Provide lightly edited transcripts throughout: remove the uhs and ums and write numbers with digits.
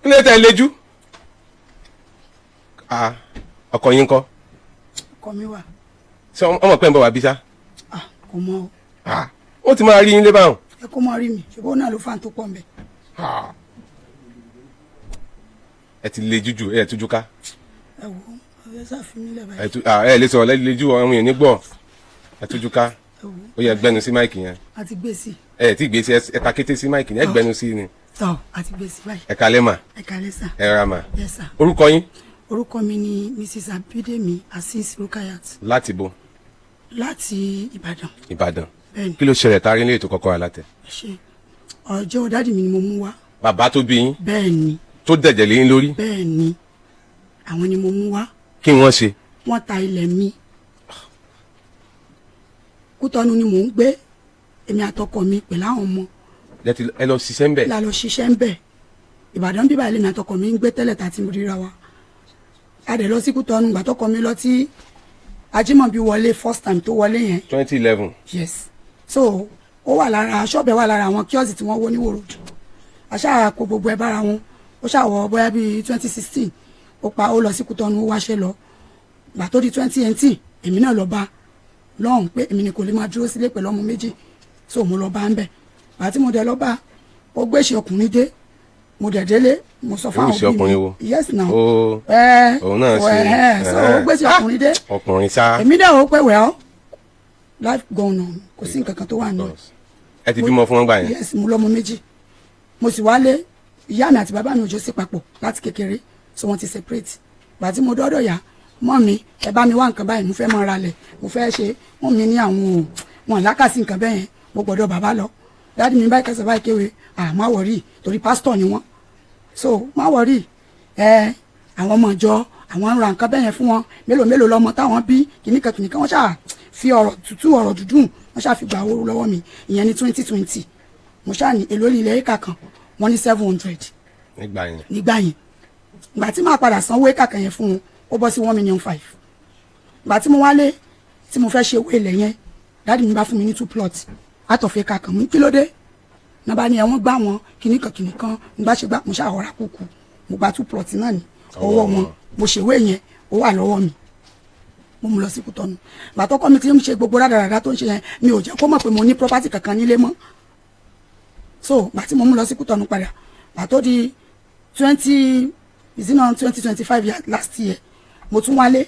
kí ló tẹ̀ lejú. ọkọ yín ńkọ́. ọkọ mi wà. ṣé ọmọ pẹ́ ń bọ̀ wá bí sá. kò mọ o. ó ti máa rí yín lé báwọn. ẹ kó máa rí mi ṣùgbọ́n náà ló fà ń tó pọ̀ mbẹ́. ẹ ti le jújù ẹ tújú ká. ẹ wo ẹ ṣàfihàn mi lẹ báyìí. ẹ lè sọ̀rọ̀ lẹ́jú ọmọ yẹn nígbọ̀ ẹ tújú ká. ó yẹ gbẹnu sí máìkì yẹn. a ti gbé sí. ẹ ti gbé sí ẹ ta kété sí máìkì yẹn ẹ gbẹnu sí ni. tọ a ti gbé sí báyìí. ẹ kalẹ́ mà. ẹ kalẹ́ sà. ẹ ra mà. yes sà. orúkọ yín. orúkọ mi ni Mrs. Abidemi Azeez Rukayat. láti bo. láti Ìbàdàn. Ìbàdàn. bẹ́ẹ̀ni. kí ló ṣẹlẹ̀ tá a rí ní ètò Kọ́kọ́rọ́ Alátẹ. ṣe ọjọ́ dádì mi ni mo mú wá. bàbá tó bí yín. bẹ́ẹ̀ni. tó dẹ̀jẹ̀ lé yín lórí. bẹ́ẹ̀ni àwọn ni mo mú wá. kí wọ́n ṣe. wọ́n ta ilẹ̀ mi. Kútọ́nù ni mò ń gbé èmi àtọkọ mi pẹ̀lú àwọn ọmọ. ẹ lọ ṣiṣẹ́ ń bẹ̀. la lọ ṣiṣẹ́ ń bẹ̀. Ìbàdàn bíbá ilé mi àtọkọ mi ń gbé tẹ́lẹ̀ tá a ti ríra wa. a dẹ̀ lọ sí Kútọ́nù gbà tọkọ mi lọ tí Ajímọ̀bí wọlé first time tó wọlé yẹn. 2011. yes so ó wà lára ṣọ́ọ̀bù ẹ̀ wà lára àwọn kíọ́sì tí wọ́n wó ní wòròdù. àṣà kó gbogbo ẹ̀ bára wọn ó ṣàwọ̀ bóyá bíi 2016 ó lọ sí Kútọ́nù ó wáṣẹ́ lọ gbà tó di 2018 èmi náà lọ bá lọ́hùn pé èmi ni kò lè máa dúró sílé pẹ̀lú ọmọ méjì so mo lọ bá ń bẹ̀ gbà tí mo dẹ̀ lọ bá ó gbéṣẹ́ ọkùnrin dé mo dẹ̀ délé mo sọ fáwọn òbí mi yes now òun náà ṣe so ó gbéṣẹ́ ọkùnrin dé ọkùnrin sá èmi dẹ̀ ó pẹ́ well life going on kò sí nǹkan kan tó wà nù. ẹ ti bímọ fún wọn gbà yẹn. yes mo lọ́mọ méjì mo sì wálé ìyá mi àti bàbá mi ò jọ sí papọ̀ láti kékeré so wọ́n ti separate gbà tí mo dọ́dọ̀ yá mọ́ mi ẹ bá mi wá nǹkan báyìí mo fẹ́ mọ ara lẹ̀ mo fẹ́ ṣe wọ́n mi ní àwọn wọn lákàsí nǹkan bẹ́ẹ̀ yẹn mo gbọ́dọ̀ bàbá lọ dáàdi mi báyìí kẹsàn-án báyìí kéwèé má wọ̀rí torí pásítọ̀ ni wọ́n so má wọ̀rí àwọn ọmọ ìjọ àwọn ń ra nǹkan bẹ́ẹ̀ yẹn fún wọn mélòó mélòó lọ́mọ táwọn bí kìnnìkan wọ́n ṣáà fi ọ̀rọ̀ tútù ọ̀rọ̀ dúdùn wọ́n ṣáà fi gba owó lọ́wọ́ mi ìyẹn ní 2020 mo ṣáà ní èlò ilẹ̀ éka kan wọ́n ní 700 nígbà yẹn ìgbà tí màá padà sanwó éka kan yẹn fún wọn ó bọ́ sí 1,500,000 ìgbà tí mo wálé tí mo fẹ́ ṣe owó ilẹ̀ yẹn dáàdi mi bá fún mi ní 2 plots àtọ̀fẹ́ éka kan mú kí ló dé náà bá ní ẹ̀wọ̀n gbá wọn kìnnìkan nígbà ṣe gbá mo ṣàwọ̀rà kúkú mo gba 2 plots náà ní ọwọ́ wọn mo ṣèwé yẹn ó wà lọ́wọ́ mi mo mú lọ sí Kútọ́nù gbàtọ́kọ́ mi ti ń ṣe gbogbo rádaràdà tó ń ṣe yẹn mi ò jẹ́ kó mọ̀ pé mo ní property kankan nílé mọ́ so gbà tí mo mú lọ sí Kútọ́nù padà gbàtó di 2025 last year mo tún wálé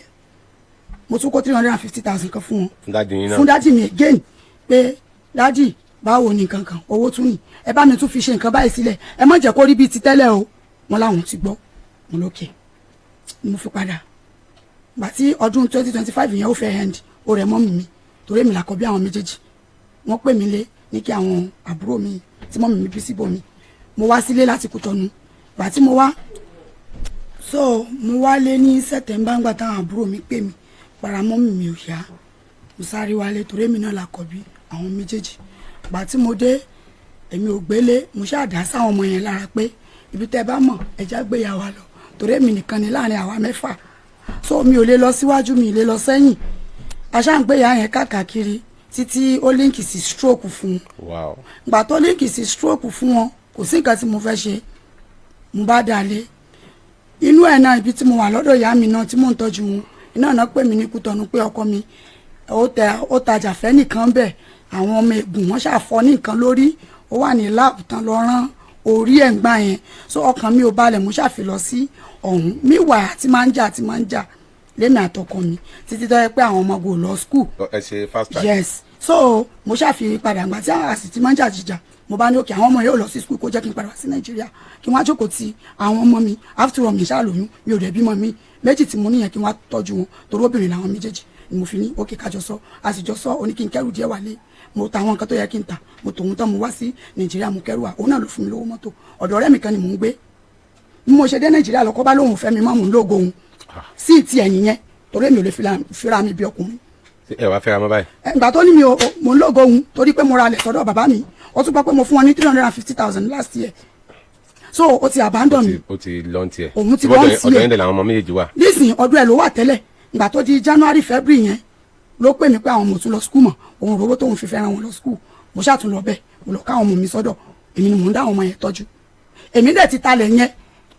mo tún kó 350,000 kan fún wọn fún dájì mi again pé dájì báwo ni nǹkan kan owó tún ní ẹ bá mi tún fi ṣe nǹkan báyìí sílẹ̀ ẹ má jẹ́ kó rí bíi ti tẹ́lẹ̀ o wọn láwọn ti gbọ́ mo lókè mo fi padà gbà tí ọdún 2025 yẹn ó fẹ́ end ó rẹ̀ mọ́ mi torí èmi làkọ́ bí àwọn méjèèjì wọ́n pè mí lé ní kí àwọn àbúrò mi tí mọ́ mi bí síbò mi mo wá sílé láti Kútọ́nù gbà tí mo wá so mo wálé ní September ńgbà táwọn àbúrò mi pè mí para mọ́ mi ò yá mo sáré wálé torí èmi náà làkọ́ bí àwọn méjèèjì gbà tí mo dé èmi ò gbélé mo ṣáàdá sáwọn ọmọ yẹn lára pé ibi tẹ́ bá mọ̀ ẹja gbéyàwó lọ torí èmi nìkan ni láàrin àwa mẹ́fà so mi ò lè lọ síwájú mi lè lọ sẹ́yìn aṣáǹgbéyà yẹn káàkiri títí ó líǹkì sí stroke fún un gbà tó líǹkì sí stroke fún wọn kò sí nǹkan tí mo fẹ́ ṣe mo bá dalẹ̀ inú ẹ̀ náà ibi tí mo wà lọ́dọ̀ ìyá mi náà tí mò ń tọ́jú wọn iná náà pè mí ní Kútọ́nù pé ọkọ mi ó tajà fẹ́ nìkan bẹ̀ àwọn ọmọ ègùn wọn ṣàfọ́ ní nǹkan lórí ó wà ní láàbù tán lọ rán orí ẹ̀ ń gbà yẹn so ọkàn mi ò balẹ̀ mo ṣàfi lọ sí ọ̀hún míwà tí máa ń jà lémi àtọkọ mi títí tó yẹ pé àwọn ọmọ gò lọ school. ẹ ṣe fast track. yes so mo ṣàfi padà gbà tí àwọn àsì tí máa ń jà jíjà mo bá ní òkè àwọn ọmọ yóò lọ sí school kó jẹ́ kí n padà wá sí Nàìjíríà kí wọ́n á jókòó ti àwọn ọmọ mi after all mi ṣàlóyún mi ò dẹ̀ bímọ mi méjì tí mo níyẹn kí wọ́n á tọ́jú wọn torí obìnrin làwọn méjèèjì ni mo fi ní òkè kájọ sọ àsìjọ sọ ó ní kí n kẹ́rù díẹ̀ wálé mo ta àwọn nǹkan tó yẹ kí n ta mo tòun tán mo wá sí Nàìjíríà mo kẹ́rù wa òun náà ló fún mi lówó mọ́tò ọ̀dọ̀ ọ̀rẹ́ mi kan ni mò ń gbé bí mo ṣe dé Nàìjíríà lọ́kọ́ bá lóun fẹ́ mi mọ́ mò ń lógo òun sí ti ẹ̀ nìyẹn torí mi ò lè fira mi bí ọkùnrin. ẹ wá fẹ́ra mọ́ báyìí. ìgbà tó ní mi mò ń lógo òun torí pé mo ra lẹ̀ sọ́dọ̀ bàbá mi ó tún gbọ́ pé mo fún wọn ní 350,000 last year so ó ti abandon mi. ó ti lọ́n tiẹ̀. òun ti lọ́n tiẹ̀ ọ̀dọ̀ yẹn dẹ̀ làwọn ọmọ méjèèjì wà. nísìnyí ọdún ẹ̀ ló wà tẹ́lẹ̀ ìgbà tó di January February yẹn ló pè mí pé àwọn ọmọ tún lọ school mọ̀ òun rówó tóun fi fẹ́ràn wọn lọ school mo ṣàtún lọ bẹ́ẹ̀ mo lọ káwọn ọmọ mi sọ́dọ̀ èmi ni mò ń dá àwọn ọmọ yẹn tọ́jú èmi dẹ̀ ti talẹ̀ yẹn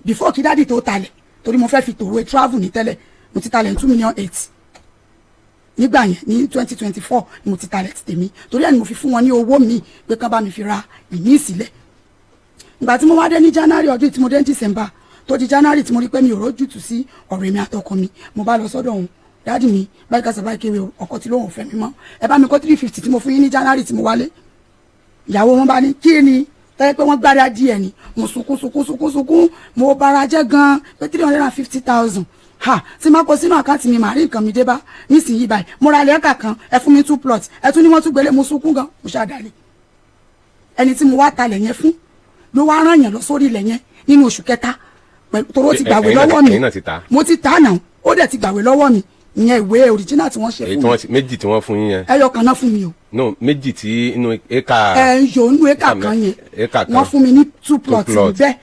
before kí dáàdì tó talẹ̀ torí mo fẹ́ fi tòwé travel ní tẹ́lẹ̀ mo ti talẹ̀ ní 2.8 million nígbà yẹn ní 2024 ni mo ti talẹ̀ ti tèmi torí ẹni mo fi fún wọn ní owó mi pé kán bá mi fi ra ìní ìsílẹ̀ ìgbà tí mo wá dé ní January ọdún tí mo dé ní December tó di January tí mo rí pé mi ò rójútùú sí ọ̀rọ̀ èmi àtọkọ mi mo bá lọ sọ́dọ̀ òun dáàdì mi báyìí kásá báyìí kéré ọkọ tí lóun fẹ́ mi mọ́ ẹ bá mi kó 350 tí mo fún yín ní January tí mo wálé ìyàwó wọn bá ní kí ni tẹ́lẹ̀ pé wọ́n gbára díẹ̀ ni mo sunkún mo bara jẹ́ gan pé 350,000 ha tí máa kó sínú àkáǹtì mi màá rí nǹkan mi dé bá nísìnyí báyìí mo ra lẹ́ẹ̀ka kan ẹ fún mi 2 plots ẹ tún ní wọ́n tún gbélé mo sunkún gan mo ṣàdálẹ̀ ẹni tí mo wá talẹ̀ yẹn fún ló wá rán yàn lọ sórí ilẹ̀ yẹn nínú oṣù kẹta pẹ̀lú toró ti gbàwé lọ́wọ́ mi mo ti tà náà ó dẹ̀ ti gbàwé lọ́wọ́ mi ìyẹn ìwé original tí wọ́n ṣe fún mi. méjì tí wọ́n fún yín yẹn. ẹyọ kan náà fún mi o. no méjì tí inú éka. yòó nínú éka kan yẹn wọ́n fún mi ní 2 plots bẹ́ẹ̀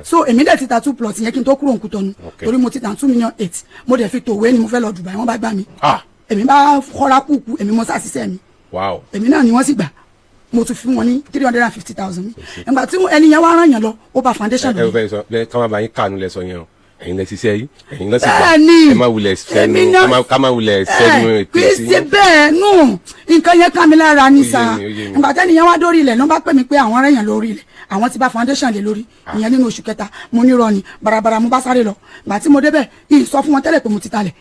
so èmi dẹ̀ ti ta 2 plots yẹn kí n tó kúrò Kútọ́nù torí mo ti ta 2.8 million mo dẹ̀ fi tòwé ni mo fẹ́ lọ Dubai wọ́n bá gbà mí. èmi bá kọ́ra kúkú èmi mo sàṣìṣẹ́ mi. èmi náà ni wọ́n sì gbà mo tún fún wọn ní 350,000 mi. ìgbà tí ẹni yẹn wá rán yàn lọ ó bá foundation lọ. ẹ káwọn bá yín kànú lẹ sọ yẹn o ẹ̀yin lẹ ṣiṣẹ́ yìí ẹ̀yin lọ sí gbà ẹ má wulẹ̀ sẹ́nu ká má wulẹ̀ sẹ́nu ètò sí. kì í ṣe bẹ́ẹ̀ nù nǹkan yẹn ká mi lára ní sa ìgbà tẹ́ni yẹn wá dórí ilẹ̀ ló bá pè mí pé àwọn arẹ́yàn lórí ilẹ̀ àwọn ti bá foundation lé lórí ìyẹn nínú oṣù kẹta mo ní rọ ni barabara mo bá sáré lọ ìgbà tí mo débẹ̀ yìí sọ fún wọn tẹ́lẹ̀ pé mo ti talẹ̀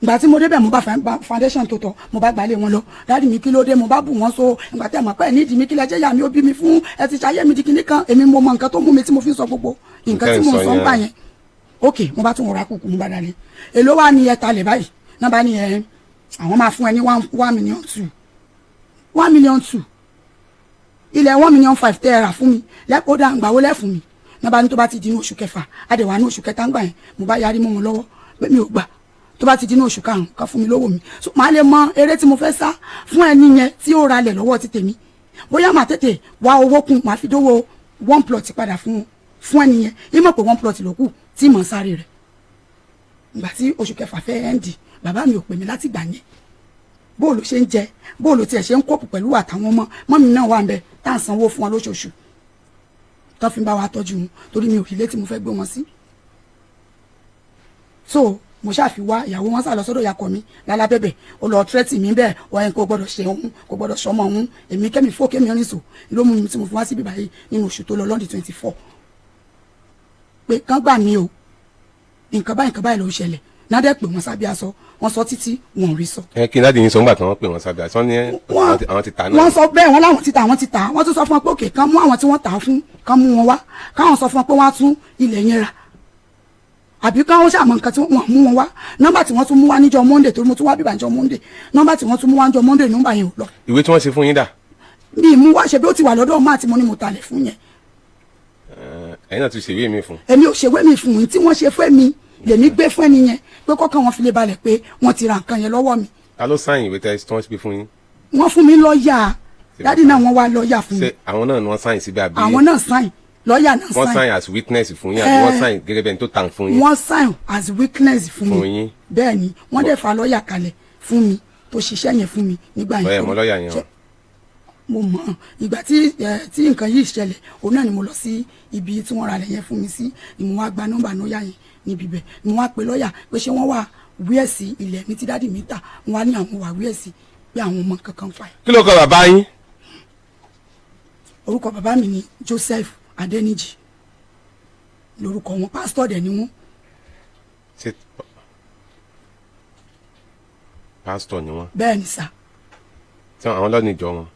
ìgbà tí mo débẹ̀ mo bá foundation tó tọ̀ mo bá gbalẹ̀ wọn lọ dáàdi mi kí ló dé mo bá bù wọ́n so ìgbà tẹ́ mọ̀ pé nídìí mi kí lẹ́jẹ́ yà mí ó bí mi fún ẹ ti ṣayé mi di kinní kan èmi mo mọ nǹkan tó mú mi tí mo fi sọ gbogbo nǹkan tí mo sọ ń gbà yẹn ok mo bá tún wọra kúkú mo bá dalẹ̀ èló wà ní ẹ talẹ̀ báyìí náà bá ní ẹ àwọn máa fún ẹ ní 1.2 million 1.2 million ilẹ̀ 1.5 million tẹ́ ẹ rà fún mi lẹ́kọ̀ọ́ dà ń gbàwó lẹ́ fún mi náà bá ní tó bá ti di ní oṣù kẹfà àdèwà ní oṣù kẹta ń gbà yẹn mo bá yarí mọ́ wọn lọ́wọ́ pé mi ò gbà tó bá ti di ní oṣù karùn-ún ká fún mi lówó mi so màá lè mọ eré tí mo fẹ́ sá fún ẹni yẹn tí ó ralẹ̀ lọ́wọ́ ti tèmi bóyá màá tètè wá owó kún màá fi dówó 1 plot padà fún ẹni yẹn ìmọ̀ pé 1 plot ló kù tí mò ń sáré rẹ̀ ìgbà tí oṣù kẹfà fẹ́ ẹ́ndì bàbá mi ò pè mí láti gbà yẹn bóòlù ṣe ń jẹ bóòlù tiẹ̀ ṣe ń kópù pẹ̀lú àtàwọn ọmọ mọ́mí náà wà ń bẹ tá à ń sanwó fún wọn lóṣooṣù tó fi ń bá wa tọ́jú wọn torí mi ò rí ilé tí mo fẹ́ gbé wọn sí so mo ṣáàfi wá ìyàwó wọn sá lọ sọ́dọ̀ ìyàkọ mi lálábẹ̀bẹ̀ ó lọ tírẹ́tì mi bẹ́ẹ̀ ọ̀hún kò gbọ́dọ̀ ṣe òun kò gbọ́dọ̀ ṣọmọ òun èmi kẹ́mi fó kémi rìn sò ló mú mi tí mo fi wá síbí báyìí nínú oṣù tó lọ lọ́ndì 24 pé kán gbà mí o nǹkan báyìí ló ń ṣẹlẹ̀ nádẹ́ pé wọ́n sábẹ́ aṣọ wọ́n sọ títí wọn ò rí sọ. kí nádìí yín sọ ńgbà tí wọ́n pè wọ́n sábẹ́ aṣọ ní àwọn ti tà náà. wọ́n sọ bẹ́ẹ̀ wọ́n láwọn ti tà wọ́n tún sọ fún wọn pé òkè kán mú àwọn tí wọ́n tà fún kán mú wọn wá káwọn sọ fún wọn pé wọ́n á tún ilẹ̀ yẹn rà àbí káwọn ṣàmọ nǹkan tí wọ́n mú wọn wá nọ́mbà tí wọ́n tún mú wá níjọ́ Monday torí mo tún wá bíbà níjọ́ Monday nọ́mbà tí wọ́n tún mú wá níjọ́ Monday nọ́mbà yẹn ò lọ. ìwé tí wọ́n ṣe fún yín dà. bí ìmú wá ṣe bí ó ti wà lọ́dọ̀ máa tí mo ní mo talẹ̀ fún yẹn. ẹ̀yin náà tún ṣèwé mi fún. èmi ò ṣèwé mi fún un tí wọ́n ṣe fún mi lèmi gbé fún ẹni yẹn pé kọ́kàn wọn fi lè balẹ̀ pé wọ́n ti ra nǹkan yẹn lọ́wọ́ mi. ta ló sáyìn ìwé tí wọ́n ṣe fún yín. wọ́n fún mi lọ́ọ̀yà dádì náà wọ́n wá lọ́ọ̀yà fún mi. ṣé àwọn náà ni wọ́n sáyìn síbẹ̀ àbí. àwọn náà sáyìn lọ́ọ̀yà náà sáyìn. wọ́n sáyìn as witness fún yín àbí wọ́n sáyìn gẹ́gẹ́ bẹ́ẹ̀ tó tàn fún yín. wọ́n sáyìn as witness fún mi bẹ́ẹ̀ ni wọ́n dẹ̀ fa lọ́ọ̀yà kalẹ̀ fún mi tó ṣiṣẹ́ yẹn fún mi nígbà yẹn. mo lọ́ọ̀yà yẹn o. mo mọ̀ ìgbà tí nǹkan yìí ṣẹlẹ̀ òun náà ni mo lọ sí ibi tí wọ́n ra lẹ̀ yẹn fún mi sí ni mo wá gba nọ́mbà lọ́ọ̀yà yẹn níbi bẹ̀ ni mo wá pe lọ́ọ̀yà pé ṣé wọ́n wà wíẹ̀sì ilẹ̀ mi tí dádì mi tà wọ́n wá ní àwọn wà wíẹ̀sì pé àwọn ọmọ kankan fà. kí ló kọ bàbá yín. orúkọ bàbá mi ni Joseph Adéníjì lórúkọ wọn pásítọ̀ dẹ̀ ni wọ́n. ṣé pásítọ̀ ni wọ́n. bẹ́ẹ̀ ni sà. tí àwọn lọ́ọ́ níjọ wọn.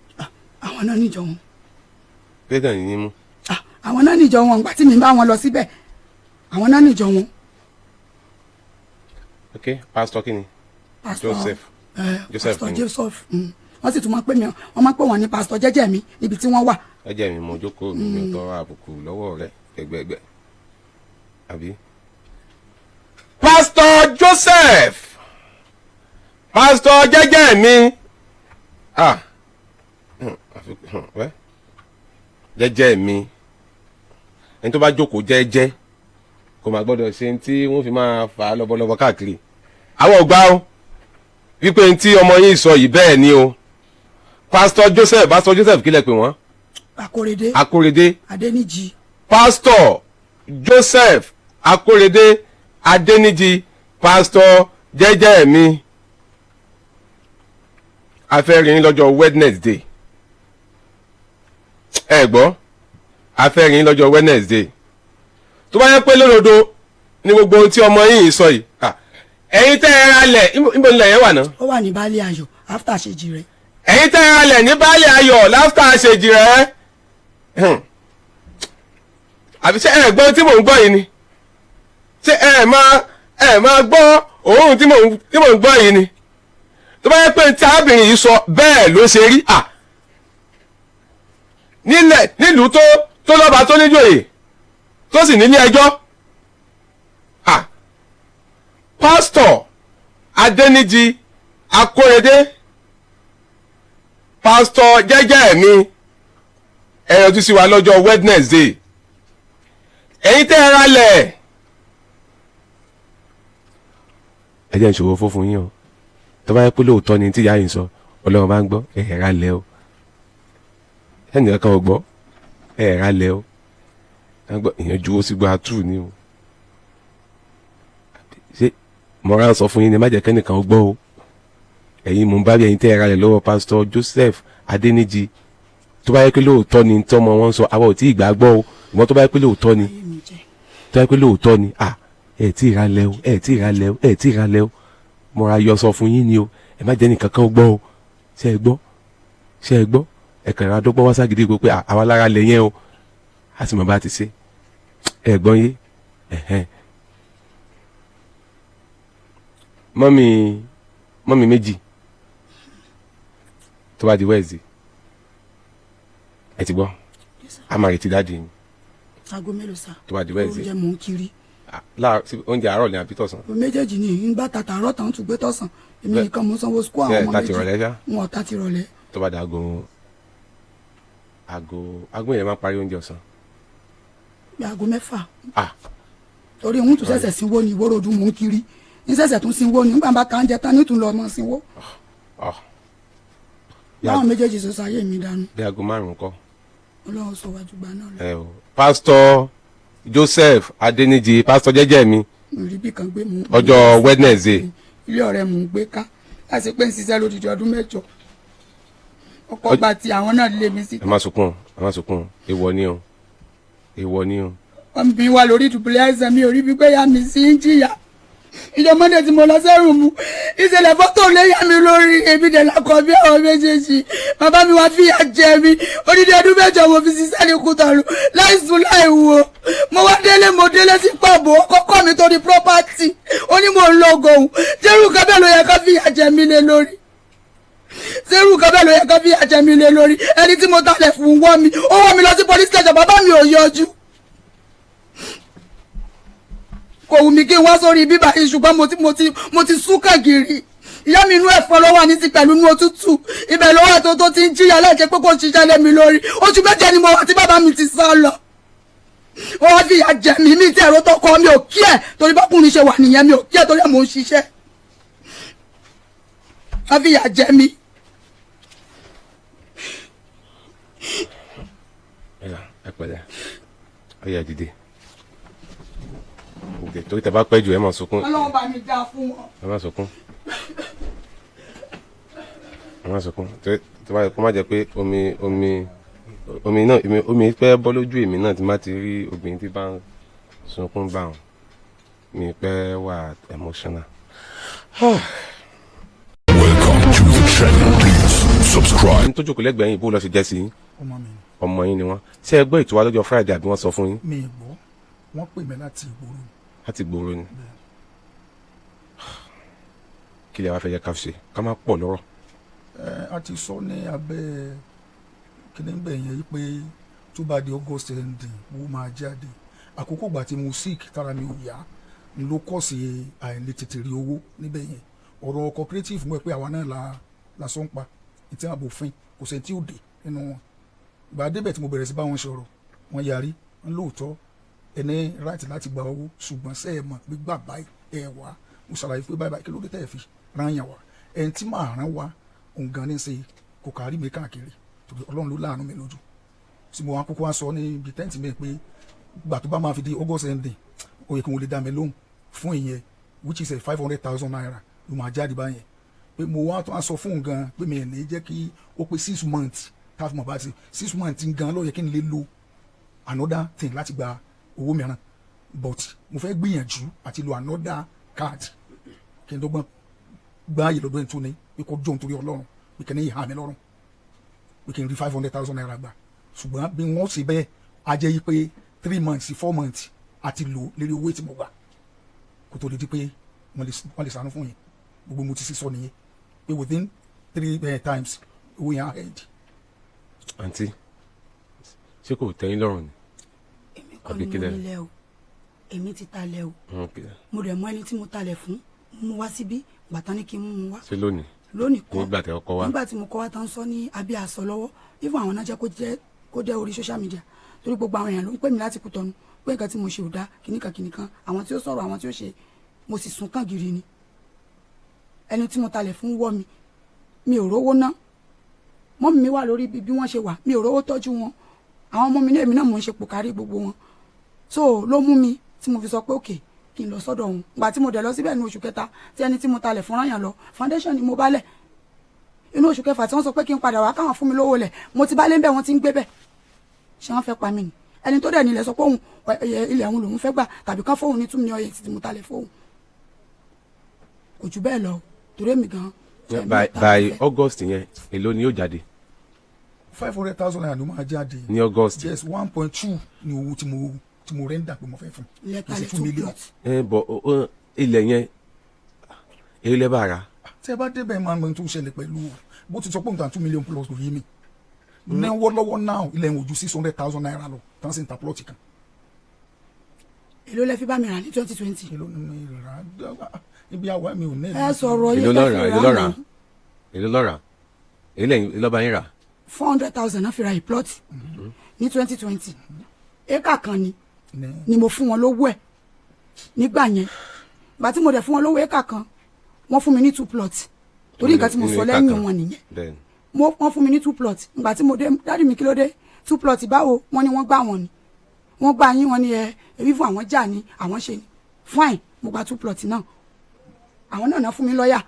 àwọn náà níjọ wọn. pédàn yìí ni mú. àwọn náà níjọ wọn ìgbà tí mi bá wọn lọ síbẹ̀ àwọn náà níjọ wọn. ok pásítọ̀ kí ni. Joseph. pásítọ̀ Joseph wọ́n sì tún máa ń pè mí wọ́n máa ń pè wọ́n ní pásítọ̀ jẹ́jẹ́ mi níbi tí wọ́n wà. jẹ́jẹ́ mi mo jókòó mi ò tọrọ àbùkù lọ́wọ́ rẹ ẹgbẹgbẹ àbí. pásítọ̀ Joseph pásítọ̀ jẹ́jẹ́ mi jẹ́jẹ́ mi ẹni tó bá jókòó jẹ́jẹ́ kò má gbọ́dọ̀ ṣe tí wọ́n fi máa fà á lọ́bọ̀lọ́bọ̀ káàkiri àwọn ò gbà ó wípé tí ọmọ yín sọ yìí bẹ́ẹ̀ ni o pásítọ̀ Joseph kí lẹ pè wọ́n. Akórèdé Akórèdé Adéníjì. pásítọ̀ Joseph Akórèdé Adéníjì Pastor Jẹ́jẹ́mi a fẹ́ rí yín lọ́jọ́ Wednesday ẹ gbọ́ a fẹ́ rí yín lọ́jọ́ Wednesday tó bá yẹ pé lódodo ní gbogbo ohun tí ọmọ yìí sọ yìí ẹ̀yin tẹ́ ẹ ra lẹ̀ níbo nílẹ̀ yẹn wà náà. ó wà ní Baálé Ayọ̀ after àṣejì rẹ̀. ẹ̀yin tẹ́ ẹ ra lẹ̀ ní Baálé Ayọ̀ after àṣejì rẹ̀ àbí ṣé ẹ gbọ́ tí mò ń gbọ́ yìí ni ṣé ẹ máa gbọ́ òórùn tí mò ń gbọ́ yìí ni tó bá yẹ pé tí arábìnrin yìí sọ bẹ́ẹ̀ ló ṣe rí nílùú tó lọ́ba tó níjòyè tó sì nílé ẹjọ́ pásítọ̀ Adéníjì Akórèdé pásítọ̀ Jẹ́jẹ́mi ẹ yọjú sí wa lọ́jọ́ Wednesday ẹ̀yin tẹ́ ẹ ra lẹ̀ ẹ jẹ́ ìṣòro fún yín o tó bá yẹ pé lóòótọ́ ni tí ìyá yìí sọ Ọlọ́run bá ń gbọ́ ẹ ra lẹ̀ o ẹnì kan ò gbọ́ ẹ ra lẹ̀ o ìyẹn ju ó sì gba tú ni o ṣé mọ̀ra sọ fún yín ni má jẹ́ kẹ́nìkan ó gbọ́ o ẹ̀yin mò ń bá bí ẹ̀yin tẹ́ ẹ ra lẹ̀ lọ́wọ́ pásítọ̀ Joseph Adéníjì tó bá yẹ pé lóòótọ́ ni tọ́mọ wọn sọ àwa ò tí ì gbà gbọ́ o ìwọ́n tó bá yẹ pé lóòótọ́ ni tó bá yẹ pé lóòótọ́ ni ẹ tí ì ra lẹ̀ o ẹ tí ì ra lẹ̀ o ẹ tí ì ra lẹ̀ o mọ̀ra yọ sọ fún yín ni o ẹ má jẹ́ nìkan kan ó gbọ́ o ṣé ẹ gbọ́ ẹ kàn ra dọ́gbọ́n wá ságídí gbogbo pé àwa lára lẹ̀ yẹn o a sì mọ̀ bá ti ṣe ẹ gbọ́n yé mọ́mì méjì tó bá di Wednesday ẹ ti gbọ́ a máa retí dáàdi yín. aago mélòó sá tó bá di Wednesday oúnjẹ mò ń kiri. oúnjẹ àárọ̀ ni àbí tọ̀sán. méjèèjì ni ìgbà tàtà àárọ̀ tàn tún gbé tọ̀sán èmi nìkan mo sanwó sukú àwọn ọmọ méjì wọn ọ̀tá ti rọ̀lẹ́. tó bá di aago yẹn máa parí oúnjẹ ọ̀sán. bí aago 6. torí òun tún ṣẹ̀ṣẹ̀ sínwó ni ìwóró ọdún mò ń kiri ní ṣẹ̀ṣẹ̀ tún sínwó ni nígbà bá ta ń jẹ tán ní tún lọ ọmọ sínwó. láwọn méjèèjì sọ sáyé mi dànù. bí aago 5 kọ́. Ọlọ́run sọ wájú gba náà lọ. pásítọ̀ Joseph Adéníjì pásítọ̀ Jẹ́jẹ́mi ọjọ́ Wednesday. ilé ọ̀rẹ́ mò ń gbé ká láti pé ń ṣiṣẹ́ lódìdí ọdún 8 ọkọ̀ gba ti àwọn náà lé mi sí. ẹ má sunkún èèwọ̀ ni o. wọ́n bí wa lórí ìdùbúlẹ̀ àìsàn mi ò rí bí pé ya mi sí ń jìyà ìjọ mọ́ndé tí mo lọ sẹ́rù mu ìṣẹ̀lẹ̀ fọ́tò lé yá mi lórí ebi dẹ̀ lakọ bí àwọn méjèèjì bàbá mi wá fìyà jẹ mi odidi ọdún 8 mo fi ṣiṣẹ́ ní Kútọ̀nù láìsùn láìwo mo wá délé sí pàbó kọ́kọ́ mi torí property ó ní mo ń lọ gòun jẹ́rù kábẹ́ ló yẹ ká fìyà jẹ mi lé lórí ẹni tí mo talẹ̀ fún wọ́ mi ó wọ́ mi lọ sí police station bàbá mi ò yọjú. kò wù mí kí n wá sórí bíbá yìí ṣùgbọ́n mo ti súnkà gírí ìyá mi inú ẹ̀fọ́ lọ́wọ́ ní ti pẹ̀lú inú òtútù ibẹ̀ lọ́wọ́ tó ti ń jíyà láìjẹ́ pé kò ṣiṣẹ́ lé mi lórí oṣù 7 ni mo wà tí bàbá mi ti sá lọ wọ́n wá fi ìyà jẹ mi tí ẹ̀rọ tó kọ́ mi ò kí ẹ̀ torí bákùnrin ṣe wà nìyẹn mi ò kí ẹ̀ torí àmọ́ ń ṣiṣẹ́ wọ́n fi ìyà jẹ mi. ẹ pẹ̀lẹ́ ó yá dìde torí tẹ bá pẹ́ jù ẹ máa sunkún. Ọlọ́run bá mi dá fún wọn. ẹ má sunkún tó bá yẹ kó má jẹ pé omi pẹ́ bọ́ lójú èmi náà tí má ti rí obìnrin tí bá ń sunkún bá wọn mi pẹ́ wà emotional. Welcome to the channel. Please subscribe. ní tó jókòó lẹ́gbẹ̀ẹ́ yìí bó lọ sí jẹ́ sí yín ọmọ yín ni wọ́n ṣé ẹ gbọ́ ètò wa lọ́jọ́ Friday àbí wọ́n sọ fún yín. mi ì gbọ́ wọ́n pè mí láti ìgboro. láti ìgboro ni kí lè wá fẹ́ yẹ ká ṣe ká má pọ̀ lọ́rọ̀. a ti sọ ní abẹ́ kíní bẹ̀ yẹn pé tó bá di August ending mo máa jáde àkókò ìgbà tí mo sick tára mi ò yá n ló kọ̀ sí àìlè tètè rí owó níbẹ̀ yẹn ọ̀rọ̀ cooperative mọ̀ pé àwa náà la sọ ń pa ìtí àbòfin kò sẹ́ni tí ò dé nínú wọn ìgbà débẹ̀ tí mo bẹ̀rẹ̀ sí bá wọn sọ̀rọ̀ wọ́n yarí ń lóòótọ́ ẹni right láti gba owó ṣùgbọ́n sẹ́ ẹ̀ mọ̀ pé gbà báyìí ẹ̀ wá mo ṣàlàyé pé báyìí kí ló dé tẹ̀ fi rányàn wá ẹni tí màá rán wá òun gan ní ṣe kò kárí mi káàkiri torí Ọlọ́run ló láàánú mi lójú tí mo wá kókó wá sọ ní ibi tẹ́ǹtì mi pé gbà tó bá máa fi di August ending ó yẹ kí wọ́n lè dá mi lóhùn fún ìyẹn which is 500,000 naira ló máa jáde báyẹn pé mo wá tó a sọ fún un gan pé mi ò ní jẹ́ kí ó pé 6 months táfi mọ̀ bá ti 6 months gan ló yẹ kí n lè lo another thing láti gba owó mìíràn but mo fẹ́ gbìyànjú àti lo another card kí n dọ́gbọ́n gbá ààyè lọ́dọ̀ ẹ̀ tún ní pé kó jọ̀ nítorí Ọlọ́run pé kí n ní ìhà mi lọ́rùn pé kí n rí 500,000 naira gbà ṣùgbọ́n bí wọ́n ṣe bẹ́ẹ̀ á jẹ́ yí pé 3 months 4 months àti lò lérí owó tí mo gbà kó tó lè di pé wọ́n lè sànú fún yín gbogbo mo ti sísọ nìyẹn pé within 3 times owó yẹn á end. àǹtí ṣé kò tẹ́yìn lọ́rùn ni. èmi kọ́ ni mo nílẹ̀ o èmi ti talẹ̀ o mo dẹ̀ mọ ẹni tí mo talẹ̀ fún mo wá síbí gbàtán ní kí n mú un wá. ṣé lónìí kọ́ nígbà tí ọkọ wa nígbà tí mo kọ́ wa tán sọ ní abẹ́ àṣọ lọ́wọ́ even àwọn náà jẹ́ kó jẹ́ orí social media torí gbogbo àwọn èèyàn ló ń pè mí láti Kútọ́nù pé nǹkan tí mo ṣe ò dá kìnnìkan àwọn tí ó sọ̀rọ̀ àwọn tí ó ṣe mo sì sún kàn gírí ni ẹni tí mo talẹ̀ fún wọ́ mi ò rówó ná mọ́mì mi wà lórí bí wọ́n ṣe wà mi ò rówó tọ́jú wọn àwọn ọmọ mi ní èmi náà mò ń ṣe pòkárí gbogbo wọn so ló mú mi tí mo fi sọ pé òkè kí n lọ sọ́dọ̀ òun gbà tí mo dẹ̀ lọ síbẹ̀ ní oṣù kẹta tí ẹni tí mo talẹ̀ fún ráyàn lọ foundation ni mo bá lẹ̀ inú oṣù kẹfà tí wọ́n sọ pé kí n padà wá káwọn fún mi lówó lẹ̀ mo ti bá lé ń bẹ̀ wọ́n ti ń gbé bẹ̀ ṣé wọ́n fẹ́ pa mí ni ẹni tó dẹ̀ nílẹ̀ sọ pé òun ilẹ̀ òun lòun fẹ́ gbà tàbí kán fóun ní 2 million tí mo talẹ̀ fóun kò jù bẹ́ẹ̀ lọ torí èmi gan. by August yẹn èló ni yóò jáde. 500,000 naira ló máa jáde ní August. yes 1.2 ni owó tí mo rẹ́ńdà pé mo fẹ́ fún. lẹ́tàlẹ̀ 2 million. bọ̀ ilẹ̀ yẹn èyí lẹ́ bá ra. tẹ́ bá débẹ̀ máa ń tún ṣẹlẹ̀ pẹ̀lú bó ti sọ pé nǹkan 2 million plus kò yé mi náwó lọ́wọ́ náà ilẹ̀ ń ojú 600,000 naira lọ tán sí ń ta plọ́ọ̀tì kan. èló lẹ fi bá mi rà ní 2020. èló ni mi rà ibi àwa mi ò ní. ẹ sọ̀rọ̀ yìí èló lọ́ra èló lọ́ba yín rà. 400,000 náà fi ra ìplọ́ọ̀tì ní 2020 éka kan ni mo fún wọn lówó ẹ̀ nígbà yẹn gbà tí mo dẹ̀ fún wọn lówó éka kan wọ́n fún mi ní 2 plots torí nǹkan tí mo sọ lẹ́yìn wọn nìyẹn wọ́n fún mi ní 2 plots ìgbà tí mo dé dáàdì mi kí ló dé 2 plots báwo wọ́n ní wọ́n gbà wọ́n ni wọ́n gbà yín wọ́n ní èyí fún àwọn jà ní àwọn ṣe ni fine mo gba 2 plots náà àwọn náà fún mi lọ́ọ̀yà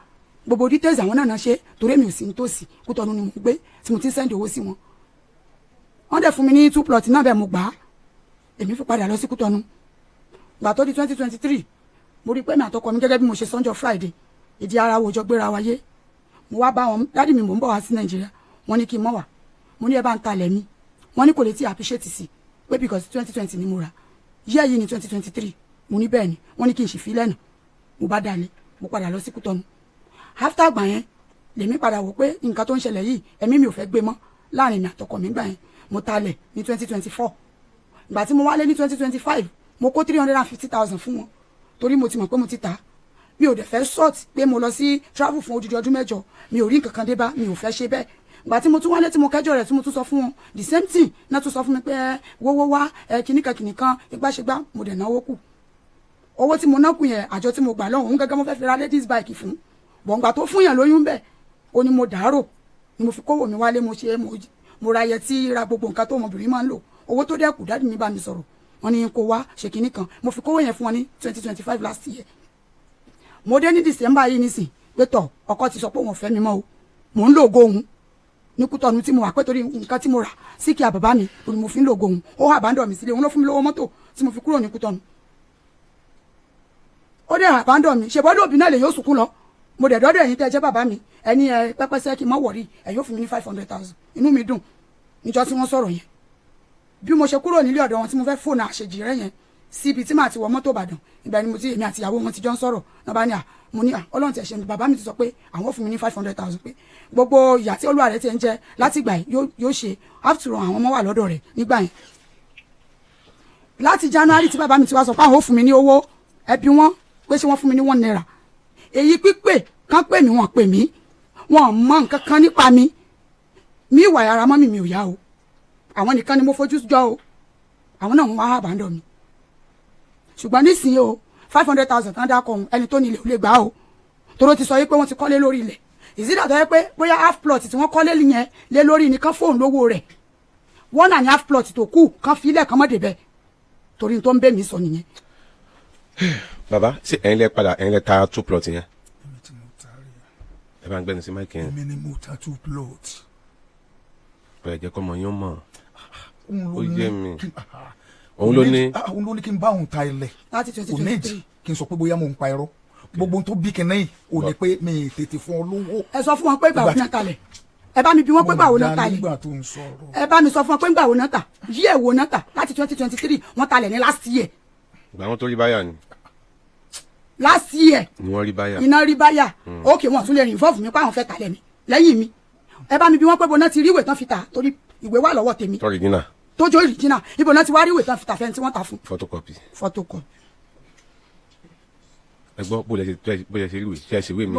gbogbo details àwọn náà ṣe torí mi ò sí nítòsí Kútọ́nù ni mo gbé tí mo ti send owó sí wọn wọ́n dẹ̀ fún mi ní 2 plots náà bẹ́ẹ̀ mo gbà á èmi fi padà lọ sí Kútọ́nù gbà tó di 2023 mo rí pé mi àtọkọ mi gẹ́gẹ́ bí mo ṣe sọ́njọ́ Friday ìdí ara wo jọ gbéra wáyé mo wá bá wọn dádì mi mò ń bọ̀ wá sí Nàìjíríà wọ́n ní kí n mọ̀ wá mo ní ẹ bá ń talẹ̀ mi wọ́n ní kò lè tí appreciate sí pé because 2020 ni mo rà yẹ́ yìí ní 2023 mo ní bẹ́ẹ̀ ni wọ́n ní kí n sì fi lẹ́nu mo bá dalẹ̀ mo padà lọ sí Kútọ́nù after gbà yẹn lèmi padà wò pé nǹkan tó ń ṣẹlẹ̀ yìí ẹ̀mí mi ò fẹ́ gbé mọ́ láàrin mi àtọkọ mi gbà yẹn mo talẹ̀ ní 2024 ìgbà tí mo wálé ní 2025 mo kó 350,000 fún wọn torí mo ti mọ̀ pé mo ti tà á mi ò dẹ̀ fẹ́ short pé mo lọ sí travel fún odidi ọdún mẹ́jọ mi ò rí nǹkan kan dé bá mi ò fẹ́ ṣe bẹ́ẹ̀ ìgbà tí mo tún wálé tí mo kẹjọ rẹ̀ tí mo tún sọ fún wọn the same thing náà tún sọ fún mi pé wọ́wọ́ wá kìnnìkan ìgbàṣegbà mo dẹ̀ náwó kù owó tí mo ná kù yẹn àjọ tí mo gbà lọ́hùn-ún gẹ́gẹ́ mo fẹ́ fi ra ladies bike fún bọ̀ǹgbà tó fún yàn lóyún bẹ́ẹ̀ ó ní mo dàárò ni mo fi kówó mi wálé mo ra yẹtí ra gbogbo nǹkan tó ọmọbìnrin máa ń lò owó tó dẹ́kù dáàdì mi bá mi sọ̀rọ̀ wọ́n ní kó wá ṣe kinní kan mo fi kówó yẹn fún wọn ní 2025 last year mo dé ní December yìí nísìn pé tọ̀ ọkọ ti sọ pé òun fẹ́ mi mọ́ o mò ń lògo òun ní Kútọ́nù tí mo wà pé torí nǹkan tí mo rà sí kí àbàbá mi òun mo fi ń lògo òun ó hà bá ń dọ̀ mí sílé òun ló fún mi lówó mọ́tò tí mo fi kúrò ní Kútọ́nù ó dẹ̀ hà bá ń dọ̀ mí ṣe bọ́dọ̀ òbí náà lè yóò sùkú lọ mo dẹ̀ dọ́dọ̀ ẹ̀yin tẹ́ ẹ jẹ́ bàbá mi ẹni pẹ́pẹ́sẹ́ kí n má wọ̀rí ẹ̀ yóò fún mi ní 500,000 inú mi dùn níjọ́ tí wọ́n sọ̀rọ̀ yẹn bí mo ṣe kúrò nílé ọ̀dọ̀ wọn tí mo fẹ́ fóònù àṣejì rẹ yẹn síbi tí màá ti wọ mọ́tò Ìbàdàn ìgbà ni mo ti èmi àti ìyàwó wọn ti jọ ń sọ̀rọ̀ náà bá ní mo ní Ọlọ́run ti ẹ̀ ṣe ni bàbá mi ti sọ pé àwọn fún mi ní 500,000 pé gbogbo ìyà tí olúwa rẹ ti ń jẹ láti ìgbà yóò ṣe after all àwọn ọmọ wà lọ́dọ̀ rẹ̀ nígbà yẹn láti January tí bàbá mi ti wá sọ pé àwọn ò fún mi ní owó ẹbí wọn pé ṣé wọ́n fún mi ní 1 naira èyí pípé kán pè mí wọ́n pè mí wọ́n mọ nǹkan kan nípa mi ìwà ara mọ́ mi ò yá o àwọn nìkan ni mo fojú jọ o àwọn náà ń wá àbádọ́ mi ṣùgbọ́n nísìnyí o 500,000 tán dákọ̀ ọ̀hún ẹni tó nílé ò lè gbà o toró ti sọ yí pé wọ́n ti kọ́lé lórí ilẹ̀ ìsídà tó yẹ pé bóyá half plot tí wọ́n kọ́lé yẹn lé lórí nìkan fóun lówó rẹ̀ 1 and half plot tó kù kan fi ilẹ̀ kan mọ́ débẹ̀ torí tó ń bẹ̀ mí sọ nìyẹn. bàbá ṣé ẹ̀yin lẹ ta 2 plot yẹn. èmi tí mo ta rí ẹ bá ń gbẹ́ni sí máìkì yẹn. èmi ni mo ta 2 plot. bẹ́ẹ̀ jẹ́ kọ́mọ yín mọ̀. òun ó ló yé ní mi. kí- òun ló ní. òun ló ní kí n bá òun ta ilẹ̀ láti kò ní 2023. kí n sọ pé bóyá mo ń pa irọ́ gbogbo ohun tó bí kinní yìí ò ní pé mi ì tètè fún ọ lówó. ẹ sọ fún wọn pé gbà wo náà talẹ̀ ẹ bá mi bí wọn pé gbà wo náà mo dá talẹ̀ nígbà tó ń sọ̀rọ̀. ẹ bá mi sọ fún wọn pé gbà wo náà tà yí ẹ̀ wo náà tà láti 2023 wọ́n talẹ̀ ní last year ìgbà wọn tó rí báyà ni ni wọ́n rí báyà. iná rí báyà ókè wọn tún lè rìn fọ́ọ̀fù mi pé àwọn fẹ́ talẹ̀ mi lẹ́yìn mi ẹ bá mi bí wọn pé bọ́ná ti rí ìwé tán fi tà torí ìwé wà lọ́wọ́ tèmi tọ́rì dínà tójó ìrìjìnà ibo náà ti wá rí ìwé tán fi tà fẹ́ni tí wọ́n tà fún photocopy. photocopy. ẹ gbọ́ bó lẹ ṣe rí ìwé ṣe é ṣe ìwé mi.